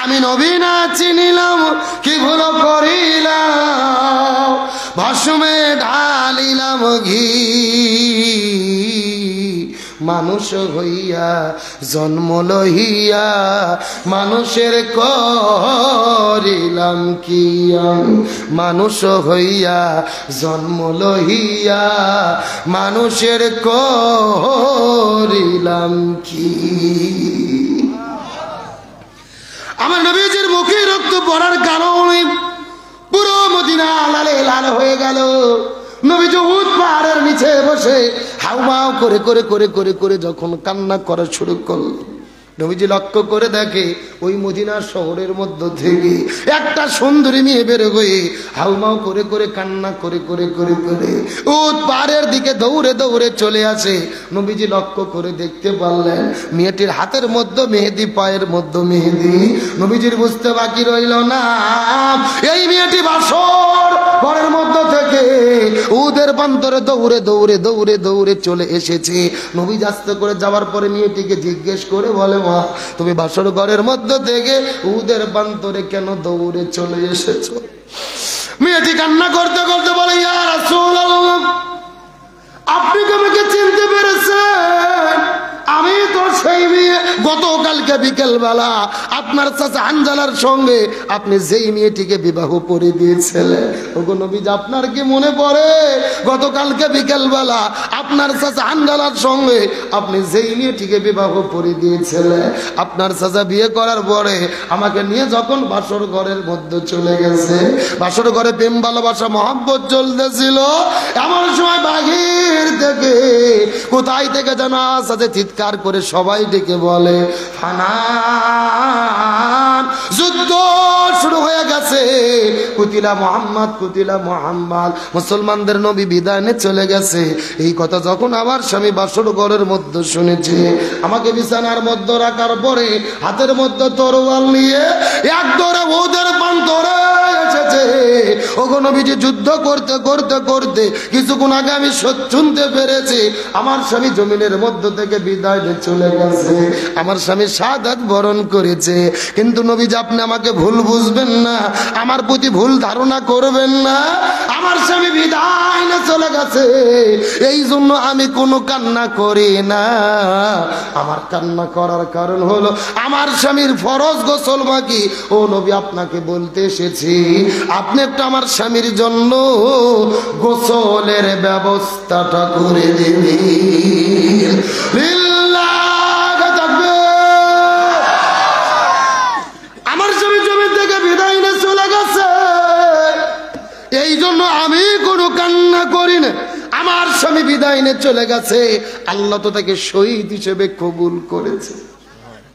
আমি নবী না চিনিলাম, কি ভুল করিলাম। ভাসুমে ঢালিলাম ঘি, মানুষ হইয়া জন্ম লহিয়া মানুষের করিলাম কি। মানুষ হইয়া জন্ম লহিয়া মানুষের করিলাম কি। আমার নবীজির মুখে রক্ত পড়ার কারণে পুরো মদিনা লালে লাল হয়ে গেল। নবীজি উহুদ পাহাড়ের নিচে বসে হাউমাউ করে করে করে করে করে যখন কান্না করা শুরু করল, নবীজি লক্ষ্য করে দেখে ওই মদিনা শহরের মধ্য থেকে একটা সুন্দরী মেয়ে বেরো হয়ে হাউমাউ করে করে কান্না করে করে করে করে উহুদ পাহাড়ের দিকে দৌড়ে দৌড়ে চলে আসে। নবীজি লক্ষ্য করে দেখতে পারলেন মেয়েটির হাতের মধ্যে মেহেদি, পায়ের মধ্যে মেহেদি। নবীজির বুঝতে বাকি রইল না, এই মেয়েটি বাসর ঘরের মধ্য থেকে উহুদের প্রান্তরে দৌড়ে দৌড়ে দৌড়ে দৌড়ে চলে এসেছে। নবী আস্তে করে যাওয়ার পরে মেয়েটিকে জিজ্ঞেস করে বলে, মা তুমি বাসর ঘরের মধ্য থেকে উহুদের প্রান্তরে কেন দৌড়ে চলে এসেছো? মেয়েটি কান্না করতে করতে বলে, ইয়া রাসূলুল্লাহ, আপনি কি আমাকে চিনতে পেরেছেন? আমি তো সেই মেয়ে গতকালকে বিকেল বেলা আপনার চাচা হানজালার সঙ্গে আপনি যেই মেয়েটিকে বিবাহ করে দিয়েছিলেন। ওগো নবীজি, আপনার কি মনে পড়ে গতকালকে বিকেল বেলা আপনার চাচা হানজালার সঙ্গে আপনি যেই মেয়েটিকে বিবাহ করে দিয়েছিলেন? আপনার চাচা বিয়ে করার পরে আমাকে নিয়ে যখন বাসর ঘরের মধ্যে চলে গেছে, বাসর ঘরে প্রেম ভালোবাসা মহব্বত চলতেছিল, এমন সময় বাহির থেকে কোথায় থেকে যেন আসাতে চিৎকার করে সবাই ডেকে বলে, ফানান, যুদ্ধ শুরু হয়ে গেছে, কুতিলা মুহাম্মদ, কুতিলা মুহাম্মদ, মুসলমানদের নবী বিদায় নিয়ে চলে গেছে। এই কথা যখন আমার স্বামী বাসর ঘরের মধ্যে শুনেছে, আমাকে বিছানার মধ্যে রাখার পরে হাতের মধ্যে তরোয়াল নিয়ে এক দৌড়ে ওদের প্রান্তরে এসেছে। ওগো নবীজি, যুদ্ধ করতে করতে করতে কিছুক্ষণ আগে আমি শুনতে পেরেছি আমার স্বামী জমিনের মধ্য থেকে বিদায় নিয়ে চলে গেছে, আমার স্বামী শাহাদাত বরণ করেছে। কিন্তু নবীজি, আপনি আমাকে ভুল বুঝবেন না, আমার প্রতি ভুল ধারণা করবেন না। আমার স্বামী বিদায় নিয়ে চলে গেছে, এই জন্য আমি কোনো কান্না করি না। আমার কান্না করার কারণ হলো আমার স্বামীর ফরজ গোসল বাকি। ও নবী, আপনাকে বলতে এসেছি, আপনি একটা আমার স্বামীর জন্য গোসলের ব্যবস্থাটা করে দেবেন। আমার স্বামী জমি থেকে বিদায় নিয়ে চলে গেছে, এই জন্য আমি কোনো কান্না করি না। আমার স্বামী বিদায় নিয়ে চলে গেছে, আল্লাহ তো তাকে শহীদ হিসেবে কবুল করেছে,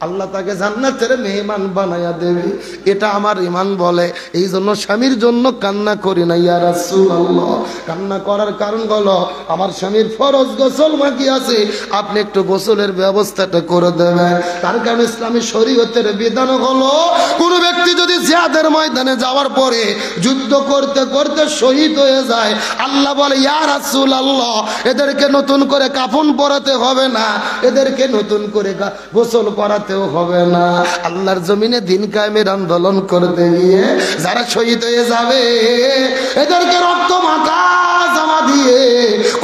আল্লাহ তাকে জান্নাতের মেহমান বানায়া দেবে, এটা আমার ঈমান বলে। এই জন্য স্বামীর জন্য কান্না করি না ইয়া রাসূলুল্লাহ। কান্না করার কারণ হলো আমার স্বামীর ফরজ গোসল বাকি আছে, আপনি একটু গোসলের ব্যবস্থাটা করে দেবেন। তার কারণ ইসলামী শরীয়তের বিধান হলো কোন ব্যক্তি যদি জিহাদের ময়দানে যাওয়ার পরে যুদ্ধ করতে করতে শহীদ হয়ে যায়, আল্লাহ বলে, ইয়া রাসূলুল্লাহ, এদেরকে নতুন করে কাফন পরাতে হবে না, এদেরকে নতুন করে গোসল করাতে হবে না। আল্লাহর জমিনে দিন কায়েমের আন্দোলন করতে গিয়ে যারা শহীদ হয়ে যাবে, এদেরকে রক্ত মাখা জামা দিয়ে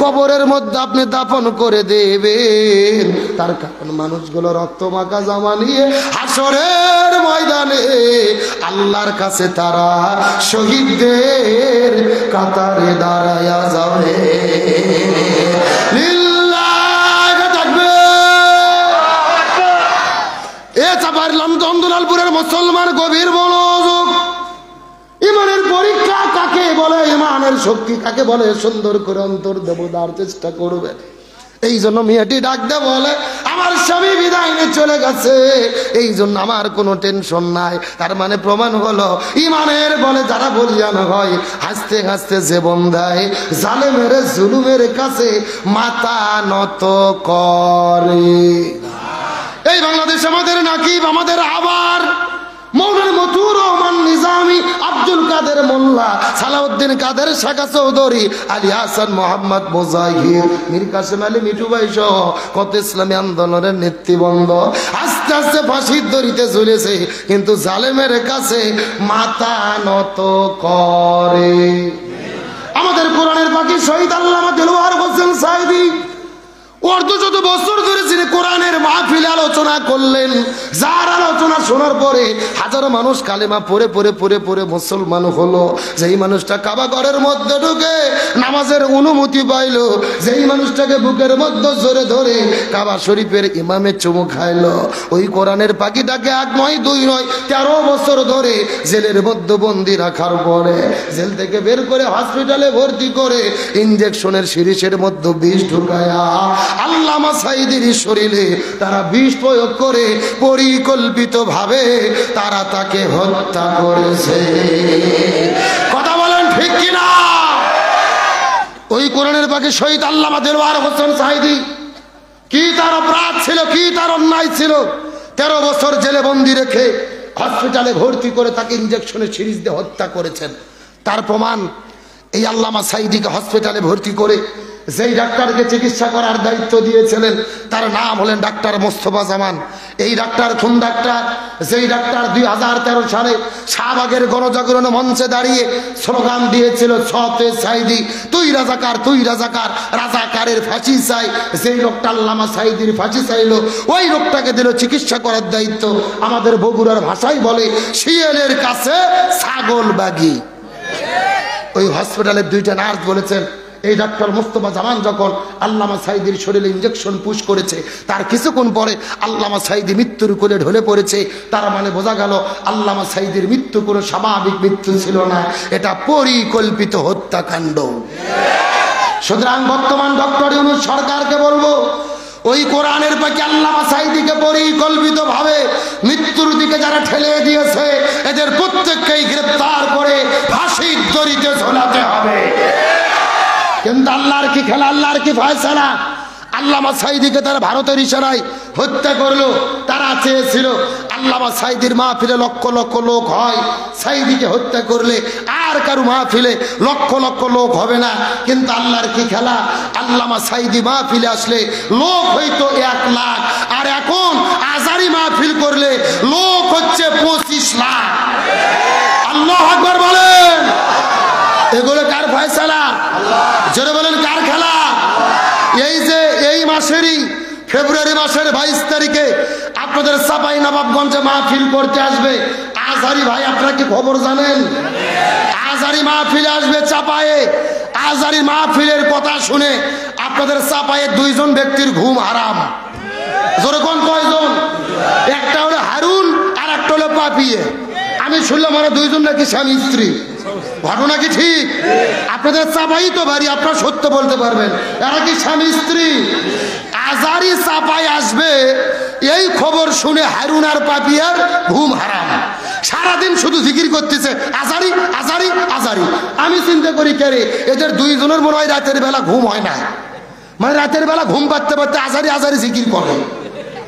কবরের মধ্যে আপনি দাফন করে দেবেন। তার কারণ মানুষগুলো রক্ত মাখা জামা নিয়ে হাসরের ময়দানে আল্লাহর কাছে তারা শহীদদের কাতারে দাঁড়ায়া যাবে। চন্দনালপুরের মুসলমান গভীর মনোযোগ। ইমানের পরীক্ষা কাকে বলে, ইমানের শক্তি কাকে বলে, সুন্দর করে অন্তর দেব দেওয়ার চেষ্টা করবে। এই জন্য মেয়েটি ডাক দে বলে, আমার স্বামী বিদায় নিয়ে চলে গেছে, এই জন্য আমার কোনো টেনশন নাই। তার মানে প্রমাণ হলো ইমানের বলে যারা বলিয়ান হয়, হাসতে হাসতে জীবন দেয়, জালেমের জুলুমের কাছে মাথা নত করে। এই বাংলাদেশ আমাদের নাকিব, আমাদের আবার মৌলানা মতিউর রহমান নিজামী, আব্দুল কাদের মোল্লা, সালাউদ্দিন কাদের শাখা চৌধুরী, আলী হাসান মোহাম্মদ মুজাহির, মীর কাসেম আলী মিঠু ভাই সহ কত ইসলামী আন্দোলনের নেতৃবৃন্দ আস্তে আস্তে ফাঁসির দড়িতে ঝুলেছে, কিন্তু জালেমের কাছে মাথা নত করে। আমাদের কোরআনের পাখি শহীদ আল্লামা দেলোয়ার হোসেন সাঈদী অর্ধশত বছর ধরে যিনি কোরআনের মাহফিলে আলোচনা করলেন, যার আলোচনা শোনার পরে হাজারো মানুষ কালেমা পড়ে পড়ে পড়ে পড়ে মুসলমান হলো। যেই মানুষটা কাবা ঘরের মধ্যে ঢুকে নামাজের অনুমতি পাইল, যেই মানুষটাকে বুকের মধ্যে জোরে ধরে কাবা শরীফের ইমামে চুমু খাইলো, ওই কোরআনের পাখিটাকে 1 নয় 2 নয় 13 বছর ধরে জেলের মধ্যে বন্দি রাখার পরে জেল থেকে বের করে হসপিটালে ভর্তি করে ইনজেকশনের সিরিজের মধ্যে বিষ ঢুকায়া আল্লামা সাঈদীর শরীরে তারা বিষ প্রয়োগ করে পরিকল্পিত ভাবে তারা তাকে হত্যা করেছে। কথা বলেন ঠিক কিনা? ওই কোরআনের পাখি শহীদ আল্লামা দেলোয়ার হোসেন সাঈদী, কি তার অপরাধ ছিল, কি তার অন্যায় ছিল? 13 বছর জেলে বন্দি রেখে হসপিটালে ভর্তি করে তাকে ইনজেকশনের সিরিজ দিয়ে হত্যা করেছেন। তার প্রমাণ এই আল্লামা সাঈদীকে হসপিটালে ভর্তি করে যেই ডাক্তারকে চিকিৎসা করার দায়িত্ব দিয়েছিলেন তার নাম হলেন ডাক্তার মোস্তফা জামান। এই ডাক্তার কোন ডাক্তার? যেই ডাক্তার 2013 সালে শাহবাগের গণজাগরণ মঞ্চে দাঁড়িয়ে স্লোগান দিয়েছিল, ছতে সাঈদী তুই রাজাকার, তুই রাজাকার, রাজাকারের ফাঁসি চাই। যেই লোকটা আল্লামা সাঈদীর ফাঁসি চাইলো, ওই লোকটাকে দিল চিকিৎসা করার দায়িত্ব। আমাদের বগুড়ার ভাষায় বলে শিয়ালের কাছে ছাগল বাগি। ওই হসপিটালের 2টা নার্স বলেছেন, এই ডাক্তার মোস্তফা জামান যখন আল্লামা সাঈদীর শরীরে ইনজেকশন পুশ করেছে, তার কিছুক্ষণ পরে আল্লামা সাঈদী মৃত্যুর কোলে ঢলে পড়েছে। তার মানে বোঝা গেল আল্লামা সাঈদীর মৃত্যু কোনো স্বাভাবিক মৃত্যু ছিল না, এটা পরিকল্পিত হত্যাকাণ্ড। সুতরাং বর্তমান ডক্টর ইউনূস সরকারকে বলবো, ওই কোরআনের পাখি আল্লামা সাঈদীকে পরিকল্পিত ভাবে মৃত্যুর দিকে যারা ঠেলে দিয়েছে, এদের প্রত্যেককেই গ্রেফতার করে ফাঁসির দড়িতে ঝোলাতে হবে। কিন্তু আল্লাহর কি খেলা, আল্লাহর কি ফয়সালা? আল্লামা সাঈদীকে তারা ভারতের ইশারায় হত্যা করলো। তারা চেয়েছিল আল্লামা সাঈদীর মাহফিলে লক্ষ লক্ষ লোক হয়, সাঈদীকে হত্যা করলে আর কারো মাহফিলে লক্ষ লক্ষ লোক হবে না। কিন্তু আল্লাহর কি খেলা, আল্লামা সাঈদী মাহফিলে আসলে লোক হইতো 1 লাখ, আর এখন আজারি মাহফিল করলে লোক হচ্ছে 25 লাখ। আল্লাহু আকবার বলেন। এগুলো কার ফয়সালা? জোরে বলেন কার খেলা? এই যে এই মাসেরই ফেব্রুয়ারি মাসের 22 তারিখে আপনাদের চাপাই নবাবগঞ্জে মাহফিল করতে আসবে আজহারি ভাই। আপনারা কি খবর জানেন? আজহারি মাহফিলে আসবে চাপায়ে। আজহারি মাহফিলের কথা শুনে আপনাদের চাপায়ে 2 জন ব্যক্তির ঘুম হারাম। জোরে কোন কয়জন? একটা হলো হারুন আর একটা হলো পাপিয়ে। আমি শুনলাম ওরা 2 জন নাকি স্বামী স্ত্রী। ঘটনা কি ঠিক? আপনাদের চাপাই তো বাড়ি, আপনারা সত্য বলতে পারবেন, এরা কি স্বামী স্ত্রী? আজহারি চাপাই আসবে, এই খবর শুনে হারুন আর পাপিয়ার ঘুম হারাম। সারাদিন শুধু জিকির করতেছে আজহারি আজহারি আজহারি। আমি চিন্তা করি কে রে, এদের 2 জনের মনে হয় রাতের বেলা ঘুম হয় না, মানে রাতের বেলা ঘুম পাড়তে পারতে আজহারি আজহারি জিকির করে।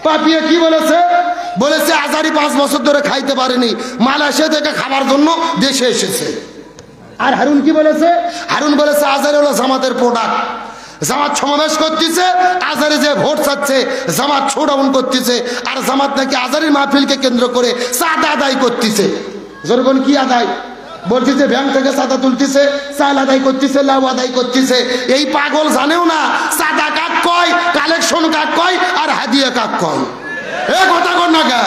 পাপিয়া কি বলেছে? বলেছে আজহারি 5 বছর ধরে খাইতে পারেনি, মালয়েশিয়া থেকে খাবার জন্য দেশে এসেছে। আর হারুন কি বলেছে? হারুন বলেছে আজহারি হলো জামাতের প্রোডাক্ট, জামাত সমাবেশ করতেছে, আজহারি যে ভোট চাচ্ছে জামাত শোডাউন করতেছে, আর জামাত নাকি আজহারির মাহফিলকে কেন্দ্র করে চাঁদা আদায় করতেছে। যখন কি আদায়? বলতেছে ব্যাংক থেকে চাঁদা তুলতেছে, চাল আদায় করতেছে, লাভ আদায় করতেছে। এই পাগল জানেও না চাঁদা কাক কয়, কালেকশন কাক কয়, আর হাদিয়া কাক কয়। এ কথা কর না কে?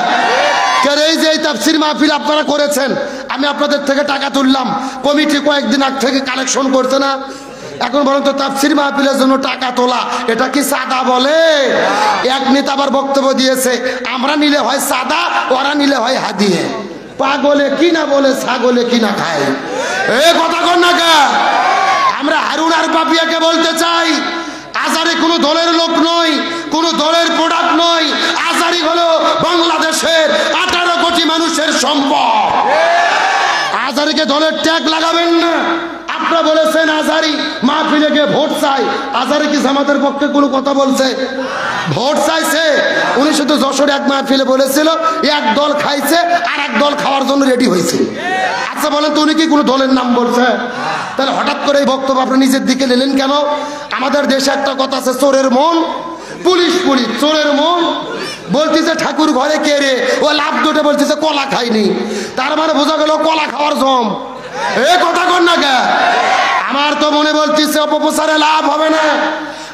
এই যে এই তাফসীর মাহফিল আপনারা করেছেন, আমি আপনাদের থেকে টাকা তুললাম, কমিটি কয়েকদিন আগ থেকে কালেকশন করছে না? এখন বরং তো তাফসীর মাহফিলের জন্য টাকা তোলা এটা কি চাঁদা বলে? এক নেতা আবার বক্তব্য দিয়েছে, আমরা নিলে হয় চাঁদা, ওরা নিলে হয় হাদিয়া। পাগলে কি না বলে, ছাগলে কি না খায়। এ কথা কর না কে? আমরা হারুন আর পাপিয়াকে বলতে চাই, আজারি কোনো দলের লোক নয়, কোনো দলের প্রোডাক্ট নয়। আজারি হলো বাংলাদেশের 18 কোটি মানুষের সম্পদ। আজারিকে দলের ট্যাগ লাগাবেন না। আপনারা বলেছেন আজারি মাহফিলে গিয়ে ভোট চাই, আজারি কি জামাতের পক্ষে কোনো কথা বলছে? ভোট চাইছে। উনি শুধু যশোরে এক মাহফিলে বলেছিল এক দল খাইছে আর এক দল খাওয়ার জন্য রেডি হয়েছে। আচ্ছা বলেন তো উনি কি কোনো দলের নাম বলছে? তাহলে হঠাৎ করে এই বক্তব্য আপনি নিজের দিকে নিলেন কেন? আমাদের দেশে একটা কথা আছে, চোরের মন পুলিশ পুলিশ, চোরের মন। বলতেছে ঠাকুর ঘরে কে রে, ও লাভ দুটো বলতেছে কলা খাইনি, তার মানে বোঝা গেল কলা খাওয়ার জম। এ কথা কর না কে? আমার তো মনে বলতেছে অপপ্রচারে লাভ হবে না,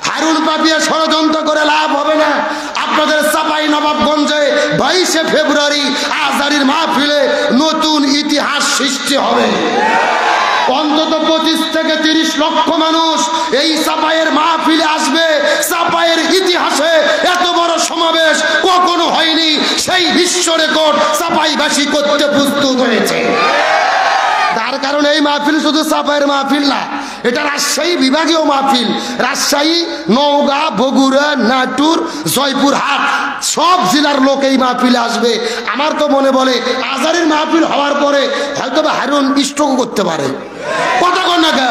হারুন পাপিয়া ষড়যন্ত্র করে লাভ হবে না। আপনাদের চাপাই নবাবগঞ্জে 22শে ফেব্রুয়ারি আজারির মাহফিলে নতুন ইতিহাস সৃষ্টি হবে। অন্তত 25 থেকে 30 লক্ষ মানুষ এই চাপাইয়ের মাহফিলে আসবে। চাপাইয়ের ইতিহাসে এত বড় সমাবেশ কখনো হয়নি। সেই বিশ্ব রেকর্ড চাপাইবাসী করতে প্রস্তুত হয়েছে। তার কারণ এই মাহফিল শুধু চাপাইয়ের মাহফিল না, এটা রাজশাহী বিভাগীয় মাহফিল। রাজশাহী, নওগাঁ, বগুড়া, নাটোর, জয়পুরহাট সব জেলার লোক এই মাহফিলে আসবে। আমার তো মনে বলে আজারির মাহফিল হওয়ার পরে হয়তো হারুন স্ট্রোক করতে পারে। কথা কর না কে?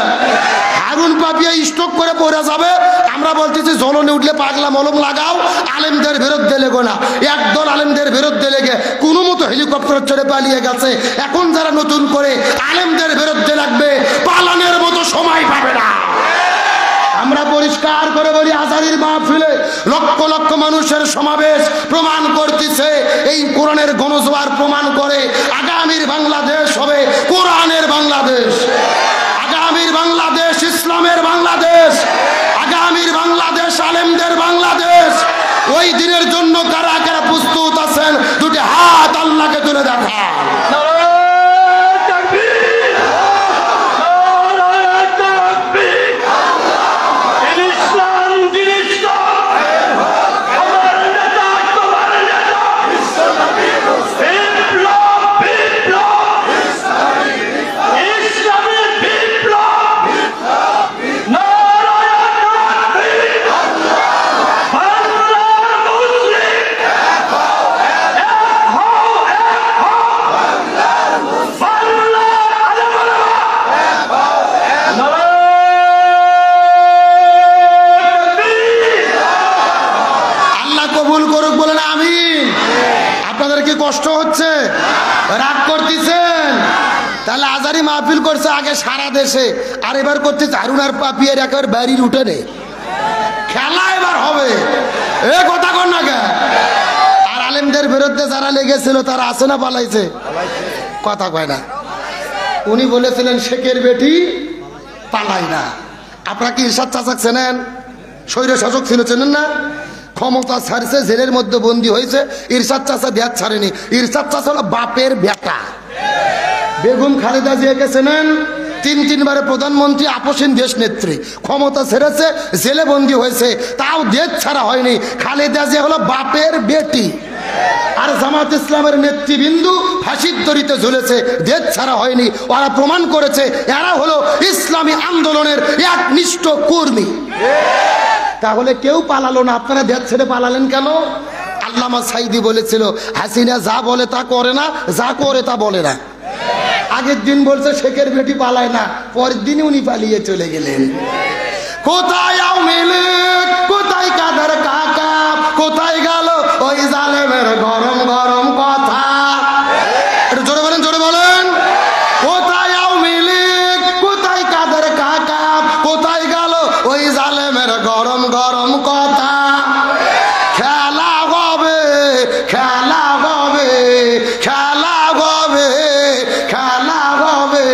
হারুন পাপিয়া স্ট্রোক করে পড়ে যাবে। আমরা বলতেছি জ্বলনে উঠলে পাগলা মলম লাগাও, আলেমদের বিরুদ্ধে লেগো না। একদল আলেমদের বিরুদ্ধে লেগে কোনো মতো হেলিকপ্টার চড়ে পালিয়ে গেছে। এখন যারা নতুন করে আলেমদের বিরুদ্ধে লাগবে, পালানোর মতো সময় পাবে না। আমরা পরিষ্কার করে বলি, আজারির মাহফিলে লক্ষ লক্ষ মানুষের সমাবেশ প্রমাণ করতেছে, এই কোরআনের গণজোয়ার প্রমাণ করে আগামীর বাংলাদেশ হবে কোরআনের বাংলাদেশ। আগামীর বাংলাদেশ ইসলামের বাংলাদেশ। আগামীর বাংলাদেশ আলেমদের বাংলাদেশ। ওই দিনের জন্য কারা কারা প্রস্তুত আছেন? দুটি হাত আল্লাহকে তুলে দেখান। কষ্ট হচ্ছে, রাগ করতেছেন? তাহলে আজারি মাহফিল করছে আগে সারা দেশে, আর এবার করতেছে হারুন আর পাপিয়ার একেবারে বাড়ির উঠোনে। খেলা এবার হবে। এ কথা কর না কে? আর আলেমদের বিরুদ্ধে যারা লেগেছিল তারা আছে না পালাইছে? কথা কয় না। উনি বলেছিলেন শেখের বেটি পালাই না। আপনারা কি ইরশাদ চাচাক চেনেন? স্বৈর শাসক ছিল, চেনেন না? ক্ষমতা ছাড়ছে, জেলের মধ্যে বন্দী হয়েছে। ইরশাদ চাচা দেয়াত ছাড়েনি। ইরশাদ চাচা হলো বাপের বেটা। বেগম খালেদা জিয়াকে চেনেন? 3 বারে প্রধানমন্ত্রী, আপসীন দেশ নেত্রী। ক্ষমতা ছেড়েছে, জেলে বন্দী হয়েছে, তাও দেশ ছাড়া হয়নি। খালেদা জিয়া হলো বাপের বেটি। আর জামাত ইসলামের নেতৃবৃন্দু ফাঁসির দড়িতে ঝুলেছে, দেশ ছাড়া হয়নি। ওরা প্রমাণ করেছে এরা হলো ইসলামী আন্দোলনের একনিষ্ঠ কর্মী। তাহলে কেউ পালালো না, আপনারা দেশ ছেড়ে পালালেন কেন? আল্লামা সাইদি বলেছিল হাসিনা যা বলে তা করে না, যা করে তা বলে না। আগের দিন বলছে শেখের বেটি পালায় না, পরের দিনই উনি পালিয়ে চলে গেলেন। কোথায় আওয়ামী লীগ, কোথায় কাদের কাকা, কোথায় গেল ওই জালেমের গরম গরম কথা? একটু জোরে বলেন, জোরে বলেন। কোথায় আওয়ামী লীগ, কোথায় কাদের কাকা, কোথায় গেল ওই জালেমের গরম গরম কথা? খেলা হবে, খেলা হবে, খেলা হবে, খেলা হবে।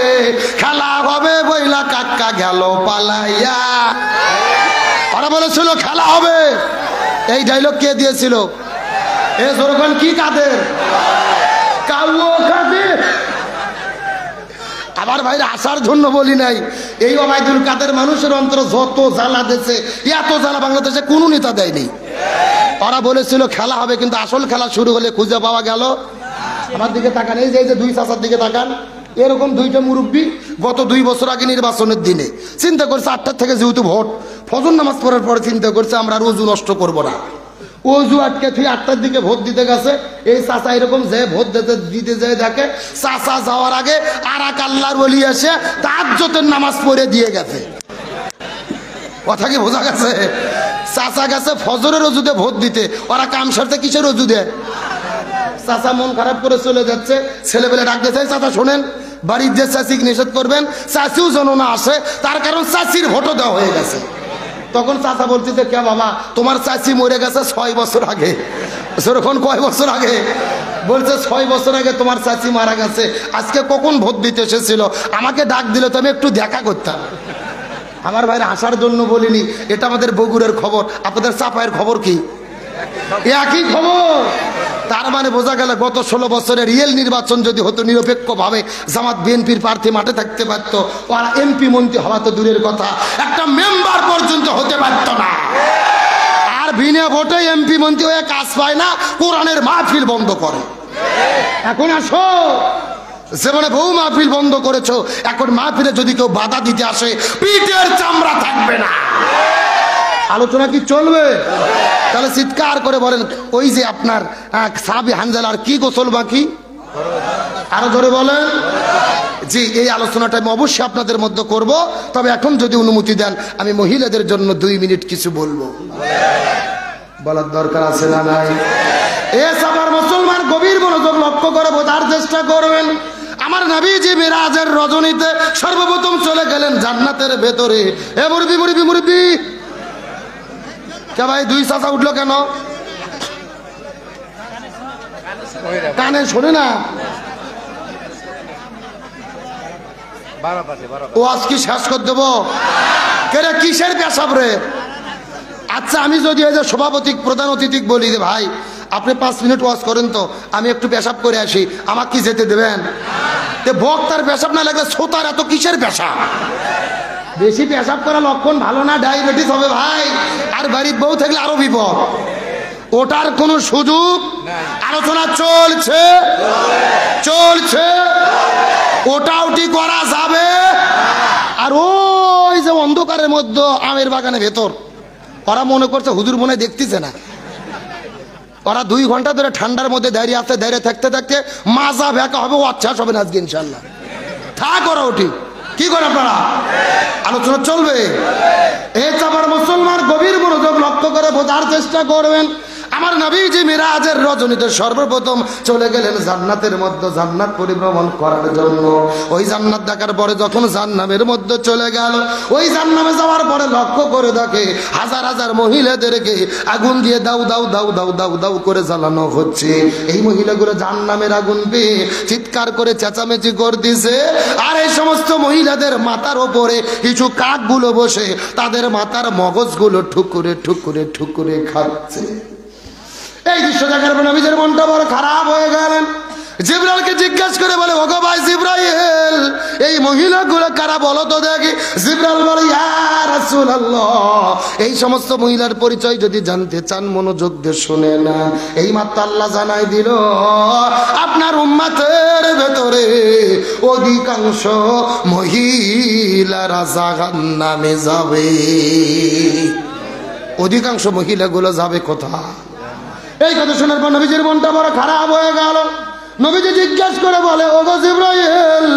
এই ডায়লগ কে দিয়েছিল? এ যখন কি কাদের কাদের আমার ভাইরা আসার জন্য বলি নাই। এই ওবায়দুল কাদের মানুষের অন্তর যত জ্বালা দিয়েছে, এত জ্বালা বাংলাদেশে কোনো নেতা দেয়নি। ওরা বলেছিল খেলা হবে, কিন্তু আসল খেলা শুরু হলে খুঁজে পাওয়া গেল। আমার দিকে তাকান, এই যে দুই চাচার দিকে তাকান, এরকম দুইটা মুরব্বী গত 2 বছর আগে নির্বাচনের দিনে চিন্তা করছে 8টার থেকে যেহেতু ভোট, ফজর নামাজ পড়ার পরে চিন্তা করছে আমরা আর অজু নষ্ট করবো না। অজু আটকে তুই 8টার দিকে ভোট দিতে গেছে। এই চাচা এরকম যে ভোট দিতে যায় দেখে চাচা যাওয়ার আগে আর এক আল্লাহর ওলি এসে তাহাজ্জুদের নামাজ পড়ে দিয়ে গেছে। কথা কি বোঝা গেছে? চাচা গেছে ফজরের অজুতে ভোট দিতে, ওরা কাম সারতে কিসের অজু দেয়? চাচা মন খারাপ করে চলে যাচ্ছে, ছেলেবেলে ডাক দিয়েছে, চাচা শোনেন বাড়ির যে চাচিকে নিষেধ করবেন, চাচিও যেন না আসে, তার কারণ চাচির ভোটও দেওয়া হয়ে গেছে। তখন চাচা বলতেছে কে বাবা, তোমার চাচি মরে গেছে 6 বছর আগে। সেরকম কয় বছর আগে? বলছে 6 বছর আগে তোমার চাচি মারা গেছে। আজকে কখন ভোট দিতে এসেছিল, আমাকে ডাক দিলে তো আমি একটু দেখা করতাম। আমার ভাইরা আসার জন্য বলিনি, এটা আমাদের বগুড়ের খবর। আপনাদের চাপায়ের খবর কি? একই খবর। তার মানে বোঝা গেল গত 16 বছরের রিয়েল নির্বাচন যদি হতো, নিরপেক্ষভাবে জামাত বিএনপির প্রার্থী মাঠে থাকতে পারতো, ওরা এমপি মন্ত্রী হওয়া তো দূরের কথা, একটা মেম্বার পর্যন্ত হতে পারত না। আর বিনা ভোটে এমপি মন্ত্রী হয়ে কাজ পায় না, কোরআনের মাহফিল বন্ধ করে। এখন আসো, যেমন বহু মাহফিল বন্ধ করেছো, এখন মাহফিলে যদি কেউ বাধা দিতে আসে পিঠের চামড়া থাকবে না। আলোচনা কি চলবে? তাহলে চিৎকার করে বলেন, ওই যে আপনার সাহাবী হানজালার কি গোসল বাকি? আরো ধরে বলেন। জি, এই আলোচনাটা আমি অবশ্যই আপনাদের মধ্যে করব, তবে এখন যদি অনুমতি দেন আমি মহিলাদের জন্য 2 মিনিট কিছু বলবো। বলার দরকার আছে না নাই? এ সবার মুসলমান গভীর মনোযোগ লক্ষ্য করে বোঝার চেষ্টা করবেন। আমার নবীজি মিরাজের রজনীতে সর্বপ্রথম চলে গেলেন জান্নাতের ভেতরে। এ মুরবি মুরবি মুরবি কে ভাই, 2 চাচা উঠলো কেন? কানে শোনে না? ওয়াজ কি শেষ করে দেবো? কেরে কিসের পেশাব রে? আচ্ছা, আমি যদি এই যে সভাপতি প্রধান অতিথি বলি যে ভাই আপনি 5 মিনিট ওয়াজ করেন তো, আমি একটু পেশাব করে আসি, আমাকে কি যেতে দেবেন? বক্তার পেশাব না লাগলে শ্রোতার এত কিসের পেশাব? বেশি পেশাব করা লক্ষণ ভালো না, ডায়াবেটিস হবে ভাই। আর বাড়ির বউ থাকলে আরো বিপদ, ওটার কোনো সুযোগ। আলোচনা চলছে চলছে, ওটা উঠি করা যাবে। আর ওই যে অন্ধকারের মধ্যে আমের বাগানের ভেতর, ওরা মনে করছে হুজুর মনে দেখতেছে না। ওরা 2 ঘন্টা ধরে ঠান্ডার মধ্যে দাঁড়িয়ে আছে, দাঁড়িয়ে থাকতে থাকতে মাজা ভেকা হবে, অচ্ছ্বাস হবে না আজকে ইনশাল্লাহ। থাক ওরা উঠি, কি করে আপনারা? আলোচনা চলবে। এই চাপার মুসলমান গভীর মনোযোগ লক্ষ্য করে বোঝার চেষ্টা করবেন। আমার নবীজি মিরাজের রজনীতে সর্বপ্রথম চলে গেলেন জান্নাতের মধ্যে, জান্নাত পরিভ্রমণ করার জন্য। ওই জান্নাত দেখার পরে যখন জান্নামের মধ্যে চলে গেল, ওই জান্নামে যাওয়ার পরে লক্ষ্য করে দেখে হাজার হাজার মহিলাদেরকে আগুন দিয়ে দাউ দাউ দাউ দাউ দাউ দাউ করে জ্বালানো হচ্ছে। এই মহিলাগুলো জান্নামের আগুন পেয়ে চিৎকার করে চেঁচামেচি করতেছে। আর এই সমস্ত মহিলাদের মাথার ওপরে কিছু কাকগুলো বসে তাদের মাথার মগজগুলো ঠুকুরে ঠুকুরে ঠুকুরে খাচ্ছে। এই দৃশ্য দেখার পর নবীজির মনটা বড় খারাপ হয়ে গেলেন। জিবরাইলকে জিজ্ঞাসা করে বলে, ওগো ভাই জিবরাইল, এই মহিলাগুলো কারা বলো তো দেখি। জিবরাইল বলে, ইয়া রাসূলুল্লাহ, এই সমস্ত মহিলার পরিচয় যদি জানতে চান মনোযোগ দিয়ে শুনে না। এই মাত্র আল্লাহ জানাই দিল আপনার উম্মতের ভেতরে অধিকাংশ মহিলারা জাহান্নামে যাবে। অধিকাংশ মহিলাগুলো যাবে কোথায়? এই কথা শোনার পর নবীজির মনটা বড় খারাপ হয়ে গেল। নবীজি জিজ্ঞাসা করে বলে, ওগো জিবরাইল,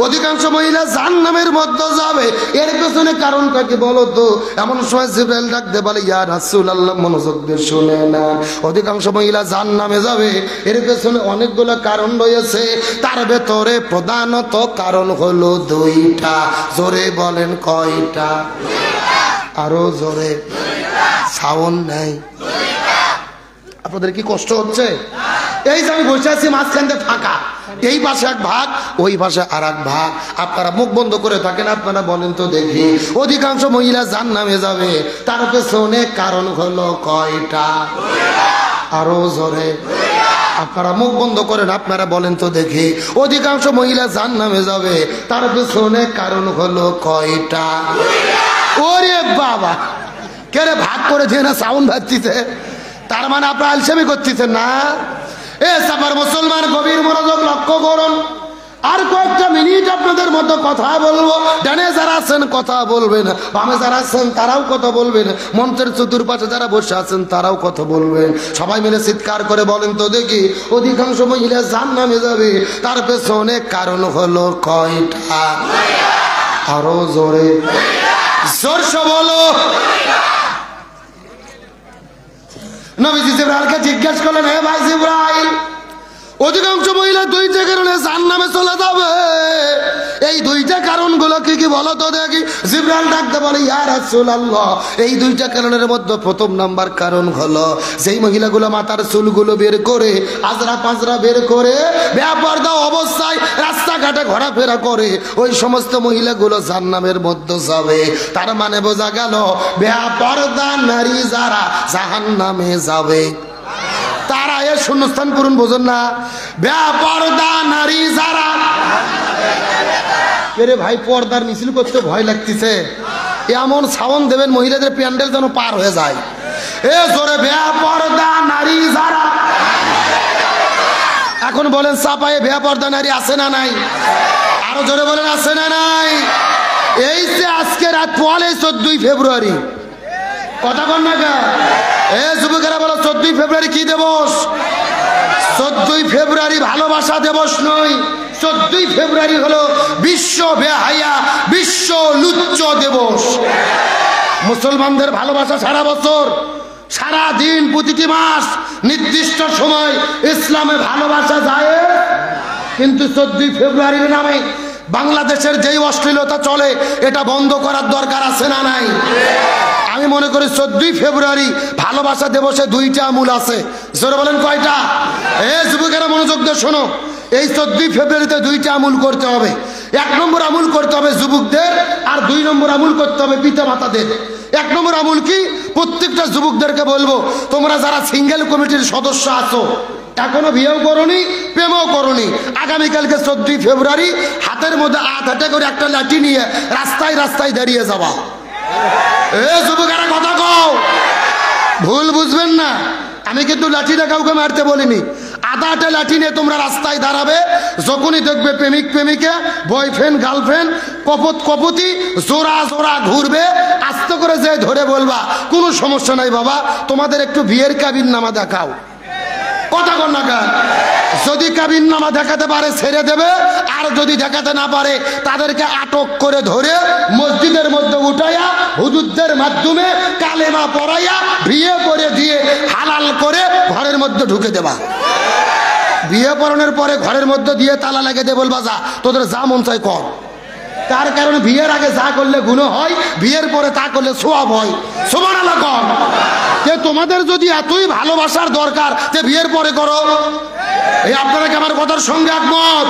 অধিকাংশ মহিলা জাহান্নামের মধ্যে যাবে, এর পেছনে কারণ কাকে বলো তো? এমন সময় জিবরাইল ডাক দিয়ে বলে, ইয়া রাসূলুল্লাহ, মনোযোগ দিয়ে শুনে না। অধিকাংশ মহিলা জাহান্নামে যাবে, এর পেছনে অনেকগুলো কারণ রয়েছে। তার ভেতরে প্রধানত কারণ হলো 2টা। জোরে বলেন কয়টা? আরো জোরে, সাউন্ড নাই। আপনাদের কি কষ্ট হচ্ছে? এই যে আমি বসে আছি মাঝখান দিয়ে ফাঁকা, এই পাশে এক ভাগ ওই পাশে আর এক ভাগ। আপনারা মুখ বন্ধ করে থাকেন, আপনারা বলেন তো দেখি অধিকাংশ মহিলা জাহান্নামে যাবে, তার পেছনে কারণ হলো কয়টা? আরো জোরে আপনারা মুখ বন্ধ করেন, আপনারা বলেন তো দেখি অধিকাংশ মহিলা জাহান্নামে যাবে, তার পেছনে কারণ হলো কয়টা? ওরে বাবা, কে রে ভাগ করে দিয়ে না সাউন্ড বাজতিছে, তার মানে আপনারা আলসেমি করতেছেন না? এ সাফার মুসলমান গভীর মনোযোগ লক্ষ্য করুন। আর কয়েকটা মিনিট আপনাদের মধ্যে কথা বলবো। ডানে যারা আছেন কথা বলবেন, বামে যারা আছেন তারাও কথা বলবেন, মঞ্চের চতুর্পাশে যারা বসে আছেন তারাও কথা বলবেন। সবাই মিলে চিৎকার করে বলেন তো দেখি অধিকাংশ মহিলা জাহান্নামে যাবে, তার পেছনে কারণ হলো কয়টা? আরো জোরে জোরসে বলো। নবীজি জিবরাইলকে জিজ্ঞেস করলেন, হে ভাই জিবরাইল, অধিকাংশ মহিলা দুইটা কারণে জাহান্নামে চলে যাবে, এই দুইটা কারণগুলো কি কি বলো তো দেখি। জিবরাইল ডাকতে বলে, ইয়া রাসূলুল্লাহ, এই দুইটা কারণের মধ্যে প্রথম নাম্বার কারণ হলো যেই মহিলাগুলো মাথার চুলগুলো বের করে আজরা পাজরা বের করে বেপরদা অবস্থায় রাস্তাঘাটে ঘোরাফেরা করে, ওই সমস্ত মহিলাগুলো জাহান্নামের মধ্যে যাবে। তার মানে বোঝা গেল বেপরদা নারী যারা জাহান্নামে যাবে, তারা এর শূন্যস্থান পূরণ বোঝেন না? বেপরদা নারী যারা, রে ভাই পর্দার মিছিল করতে ভয় লাগতেছে, এমন সাউন্ড দেবেন মহিলাদের প্যান্ডেল যেন পার হয়ে যায়। এ জোরে বেপরদা নারী যারা। এখন বলেন চাপায়ে বেপরদা নারী আছে না নাই? আরো জোরে বলেন আছে না নাই? এই যে আজকে রাত পোয়ালে 14ই ফেব্রুয়ারি, কথা বল না কে? এ যুবকেরা বলো 14ই ফেব্রুয়ারি কি দিবস? 14ই ফেব্রুয়ারি ভালোবাসা দিবস নয়, 14ই ফেব্রুয়ারি হলো বিশ্ব বেহায়া, বিশ্ব লুচ্চ দিবস। মুসলমানদের ভালোবাসা সারা বছর, সারা দিন, প্রতিটি মাস, নির্দিষ্ট সময় ইসলামে ভালোবাসা যায়, কিন্তু 14ই ফেব্রুয়ারির নামে বাংলাদেশের যেই অশ্লীলতা চলে এটা বন্ধ করার দরকার আছে না নাই? আমি মনে করি 14ই ফেব্রুয়ারি ভালোবাসা দিবসে দুইটা আমূল আছে। জোরে বলেন কয়টা? এ যুবকেরা মনোযোগ দিয়ে শোনো, এই 14ই ফেব্রুয়ারিতে দুইটা আমূল করতে হবে। 1 নম্বর আমূল করতে হবে যুবকদের, আর 2 নম্বর আমূল করতে হবে পিতা মাতাদের। 1 নম্বর আমূল কি? প্রত্যেকটা যুবকদেরকে বলবো, তোমরা যারা সিঙ্গেল কমিটির সদস্য আছো, এখনো বিয়েও করনি, প্রেমও করনি, আগামীকালকে 14ই ফেব্রুয়ারি হাতের মধ্যে 8 হাতে করে একটা লাঠি নিয়ে রাস্তায় রাস্তায় দাঁড়িয়ে যাবা। এ যুবকেরা কথা কও, ভুল বুঝবেন না, আমি কিন্তু লাঠিটা কাউকে মারতে বলিনি। 8 হাতে লাঠি নিয়ে তোমরা রাস্তায় দাঁড়াবে, যখনই দেখবে প্রেমিক প্রেমিকা, বয়ফ্রেন্ড গার্লফ্রেন্ড, কপত কপতি জোড়া জোড়া ঘুরবে, আস্তে করে যে ধরে বলবা কোনো সমস্যা নাই বাবা, তোমাদের একটু বিয়ের কাবিননামা দেখাও। কথা কন না কেন? যদি কাবিননামা দেখাতে পারে ছেড়ে দেবে, আর যদি দেখাতে না পারে তাদেরকে আটক করে ধরে মসজিদের মধ্যে উঠাইয়া হুজুরদের মাধ্যমে কালেমা পড়াইয়া বিয়ে করে দিয়ে হালাল করে ঘরের মধ্যে ঢুকে দেবা। বিয়ে পড়ানোর পরে ঘরের মধ্যে দিয়ে তালা লাগিয়ে দিয়ে বলবা, যা তোদের যা মন চাই কর। তার কারণে বিয়ের আগে যা করলে গুনাহ হয়, বিয়ের পরে তা করলে সওয়াব হয়। সুবহানাল্লাহ কর। যে তোমাদের যদি এতই ভালোবাসার দরকার, যে বিয়ের পরে করো। এই আপনারা কি আমার কথার সঙ্গে একমত?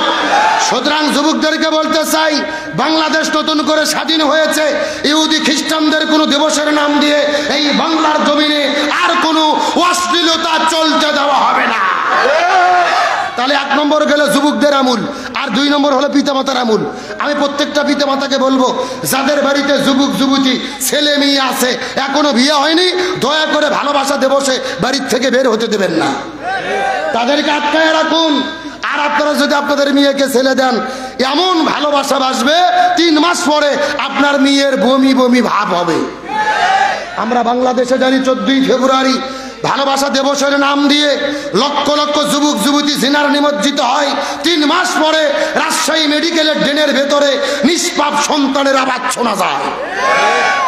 সুতরাং যুবকদেরকে বলতে চাই, বাংলাদেশ নতুন করে স্বাধীন হয়েছে, ইহুদি খ্রিস্টানদের কোনো দিবসের নাম দিয়ে এই বাংলার জমিনে আর কোনো অশ্লীলতা চলতে দেওয়া হবে না। তাহলে 1 নম্বর গেল যুবকদের আমূল, আর 2 নম্বর হলো পিতামাতার আমূল। আমি প্রত্যেকটা পিতামাতাকে বলবো, যাদের বাড়িতে যুবক যুবতী ছেলে মেয়ে আছে, এখনো বিয়ে হয়নি, দয়া করে ভালোবাসা দিবসে বাড়ির থেকে বের হতে দেবেন না, তাদেরকে আটকায় রাখুন। আর আপনারা যদি আপনাদের মেয়েকে ছেলে দেন, এমন ভালোবাসা বাসবে 3 মাস পরে আপনার মেয়ের বমি বমি ভাব হবে। আমরা বাংলাদেশে জানি 14ই ফেব্রুয়ারি ভালোবাসা দিবসের নাম দিয়ে লক্ষ লক্ষ যুবক যুবতী জিনার নিমজ্জিত হয়। 3 মাস পরে রাজশাহী মেডিকেলের ড্রেনের ভেতরে নিষ্পাপ সন্তানের আওয়াজ শোনা যায়।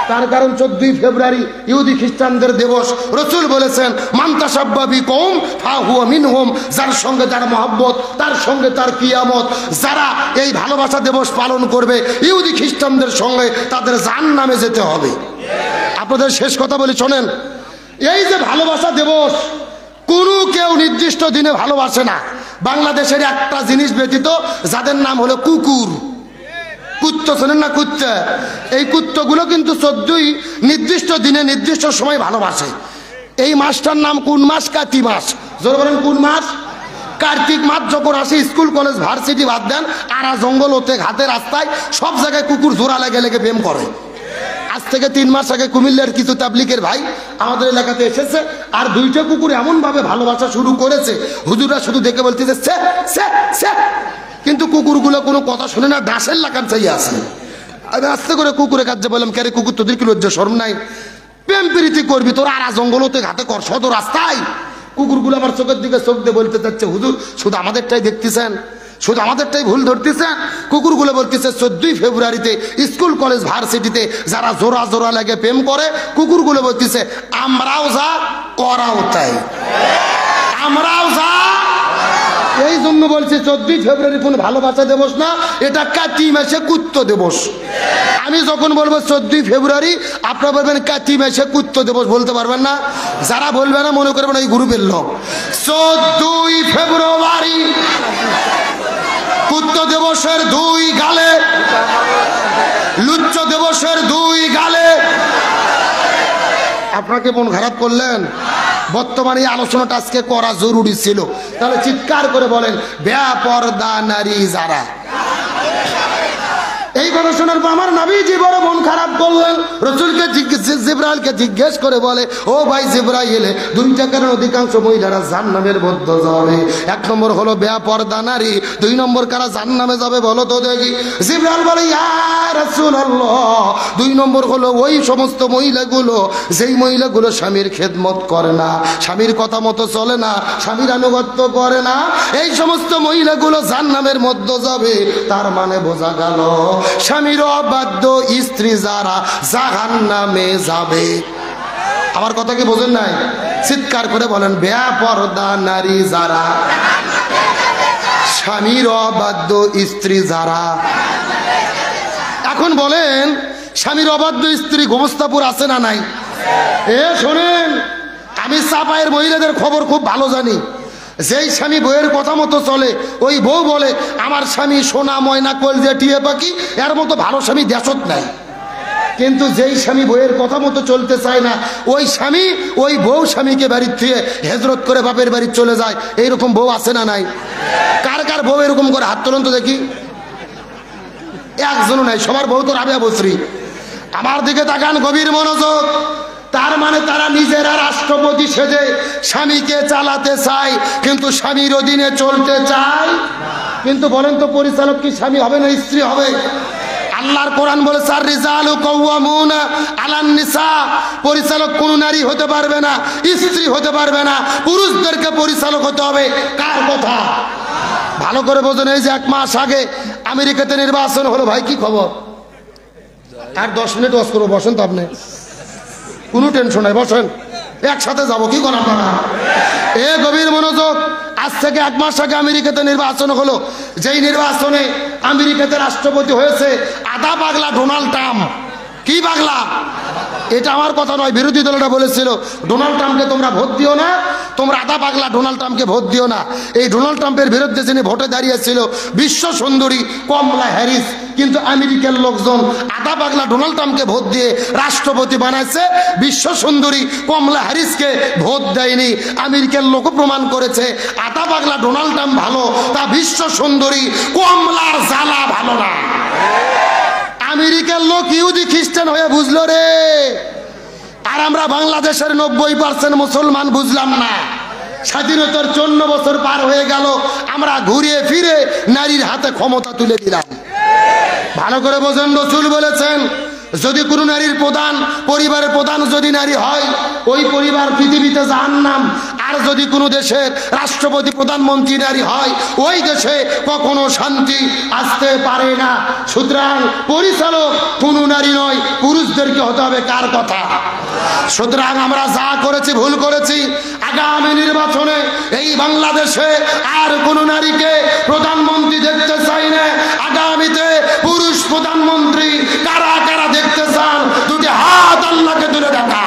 তার কারণ 14ই ফেব্রুয়ারি ইহুদি খ্রিস্টানদের দিবস। রাসূল বলেছেন, মান তাশাব্বাহা বিকওম ফাহুয়া মিনহুম, যার সঙ্গে যার মহব্বত তার সঙ্গে তার কিয়ামত। যারা এই ভালোবাসা দিবস পালন করবে ইহুদি খ্রিস্টানদের সঙ্গে, তাদের জাহান্নামে যেতে হবে। আপনাদের শেষ কথা বলি শোনেন, এই যে ভালোবাসা দিবস, কোনো কেউ নির্দিষ্ট দিনে ভালোবাসে না। বাংলাদেশের একটা জিনিস ব্যতীত, যাদের নাম হলো কুকুর। কুত্তো শোনেন না? কুত্তা। এই কুত্তগুলো কিন্তু 14ই নির্দিষ্ট দিনে নির্দিষ্ট সময় ভালোবাসে। এই মাসটার নাম কোন মাস? কার্তিক মাস। জোর বলেন কোন মাস? কার্তিক মাস যখন আসে, স্কুল কলেজ ভার্সিটি বাদ দেন, আরা জঙ্গল হতে ঘাটে রাস্তায় সব জায়গায় কুকুর জোড়া লেগে লেগে প্রেম করে। আজ থেকে 3 মাস আগে কুমিল্লার কিছু তাবলিগের ভাই আমাদের এলাকাতে এসেছে, আর 2টা কুকুর এমন ভাবে ভালোবাসা শুরু করেছে, হুজুররা শুধু দেখে বলতেছে সে সে সে, কিন্তু কুকুরগুলো কোনো কথা শুনে না, ডাসের লাগান চাই আছে। আমি আস্তে করে কুকুরের কাছে বললাম, কে রে কুকুর, তোদের কি লজ্জা শরম নাই? প্রেম প্রীতি করবি তোর আরা জঙ্গল হতে ঘাটে কর, সদ রাস্তায়। কুকুরগুলো আমার চোখের দিকে চোখ দিয়ে বলতে চাচ্ছে, হুজুর শুধু আমাদেরটাই দেখতেছেন, শুধু আমাদেরটাই ভুল ধরতেছেন। কুকুরগুলো বলতেছে 14ই ফেব্রুয়ারিতে স্কুল কলেজ ভার্সিটিতে যারা জোড়া জোড়া লাগে প্রেম করে, কুকুরগুলো বলতেছে আমরাও যা করাও তাই, আমরাও যা। এই জন্য বলছি 14ই ফেব্রুয়ারি কোন ভালোবাসা দিবস না, এটা কাতি মাসে কুত্ত দিবস। আমি যখন বলবো 14ই ফেব্রুয়ারি, আপনারা বলবেন কাতি মাসে কুত্ত দিবস, বলতে পারবেন না। যারা বলবে না মনে করবেন এই গ্রুপের লোক। 14ই ফেব্রুয়ারি কুত্ত দিবসের 2 গালে, লুচ্চ দিবসের 2 গালে। আপনাকে মন খারাপ করলেন? বর্তমানে আলোচনাটা আজকে করা জরুরি ছিল। তাহলে চিৎকার করে বলেন বেপরদা নারী যারা। এই কথা শোনার পর আমার নবীজি বড় মন খারাপ করলেন। রাসূলকে জিবরাইলকে জিজ্ঞেস করে বলে, ও ভাই জিবরাইল, 2টা কারণে অধিকাংশ মহিলারা জাহান্নামের মধ্যে যাবে। 1 নম্বর হলো বেপরদা নারী, 2 নম্বর কারা জাহান্নামে যাবে বলো তো দেখি। জিবরাইল বলে, ইয়া রাসূলুল্লাহ, 2 নম্বর হলো ওই সমস্ত মহিলাগুলো যেই মহিলাগুলো স্বামীর খেদমত করে না, স্বামীর কথা মতো চলে না, স্বামীর আনুগত্য করে না, এই সমস্ত মহিলাগুলো জাহান্নামের মধ্যে যাবে। তার মানে বোঝা গেল স্বামীর অবাধ্য স্ত্রী যারা জাহান্নামে যাবে। আমার কথা কি বোঝেন নাই? চিৎকার করে বলেন বেপরদা নারী যারা, স্বামীর অবাধ্য স্ত্রী যারা। এখন বলেন স্বামীর অবাধ্য স্ত্রী গোমস্তাপুর আছে না নাই? শোনেন, আমি চাপায়ের মহিলাদের খবর খুব ভালো জানি। যেই স্বামী বউয়ের কথা মতো চলে, ওই বউ বলে আমার স্বামী সোনা ময়না কলজা টিয়ে পাখি, এর মতো ভালো স্বামী দেশত নাই। কিন্তু যেই স্বামী বউয়ের কথা মতো চলতে চায় না, ওই স্বামী ওই বউ স্বামীকে বাড়ির থেকে হেজরত করে বাপের বাড়ি চলে যায়। এইরকম বউ আছে না নাই? কার কার বউ এরকম করে হাত তোলেন তো দেখি। একজনও নাই, সবার বউ তো রাবেয়া বসরি। আমার দিকে তাকান, গভীর মনোযোগ। তার মানে তারা নিজেরা রাষ্ট্রপতি সেজে স্বামীকে চালাতে চায়, কিন্তু স্বামীর অধীনে চলতে চায়। কিন্তু বলেন তো, পরিচালক কি স্বামী হবে না স্ত্রী হবে? আল্লাহর কোরআন বলেছে আর রিজালু কাওয়ামুনা আলান নিসা, পরিচালক কোন নারী হতে পারবে না, স্ত্রী হতে পারবে না, পুরুষদেরকে পরিচালক হতে হবে। কার কথা? ভালো করে বোঝেন। এই যে 1 মাস আগে আমেরিকাতে নির্বাচন হলো, ভাই কি খবর? আর 10 মিনিট ওয়াজ করবো, বসেন তো আপনি, কোনো টেনশন নাই, বসেন, একসাথে যাবো। কি করেন আপনারা? গভীর মনোযোগ। আজ থেকে 1 মাস আগে আমেরিকাতে নির্বাচন হলো। যেই নির্বাচনে আমেরিকাতে রাষ্ট্রপতি হয়েছে আধা পাগলা ডোনাল্ড ট্রাম্প। কি পাগলা? এটা আমার কথা নয়, বিরোধী দলটা বলেছিল ডোনাল্ড ট্রাম্পকে তোমরা ভোট দিও না, তোমরা আধা পাগলা ডোনাল্ড ট্রাম্পকে ভোট দিও না। এই ডোনাল্ড ট্রাম্পের বিরুদ্ধে যিনি ভোটে দাঁড়িয়েছিল বিশ্ব সুন্দরী কমলা হ্যারিস, কিন্তু আমেরিকার লোকজন আধা পাগলা ডোনাল্ড ট্রাম্পকে ভোট দিয়ে রাষ্ট্রপতি বানাইছে, বিশ্ব সুন্দরী কমলা হ্যারিসকে ভোট দেয়নি। আমেরিকার লোক প্রমাণ করেছে আধা পাগলা ডোনাল্ড ট্রাম্প ভালো, তা বিশ্ব সুন্দরী কমলার জ্বালা ভালো না। আমেরিকার লোক ইহুদি খ্রিস্টান হয়ে বুঝলো রে, আর আমরা বাংলাদেশের 90% মুসলমান বুঝলাম না। স্বাধীনতার 54 বছর পার হয়ে গেল, আমরা ঘুরে ফিরে নারীর হাতে ক্ষমতা তুলে দিলাম। ভালো করে বোঝেন, রাসূল বলেছেন যদি কোনো নারীর প্রধান, পরিবারের প্রধান যদি নারী হয়, ওই পরিবার পৃথিবীতে জাহান্নাম। আর যদি কোনো দেশের রাষ্ট্রপতি প্রধানমন্ত্রী নারী হয়, ওই দেশে কখনো শান্তি আসতে পারে না। সুতরাং পরিচালক কোনো নারী নয়, পুরুষদেরকে হতে হবে। কার কথা? সুতরাং আমরা যা করেছি ভুল করেছি। আগামী নির্বাচনে এই বাংলাদেশে আর কোনো নারীকে প্রধানমন্ত্রী দেখতে চাই না। আগামীতে পুরুষ প্রধানমন্ত্রী কারা কারা দেখতে চান? দুটি হাত আল্লাহকে তুলে দেখা।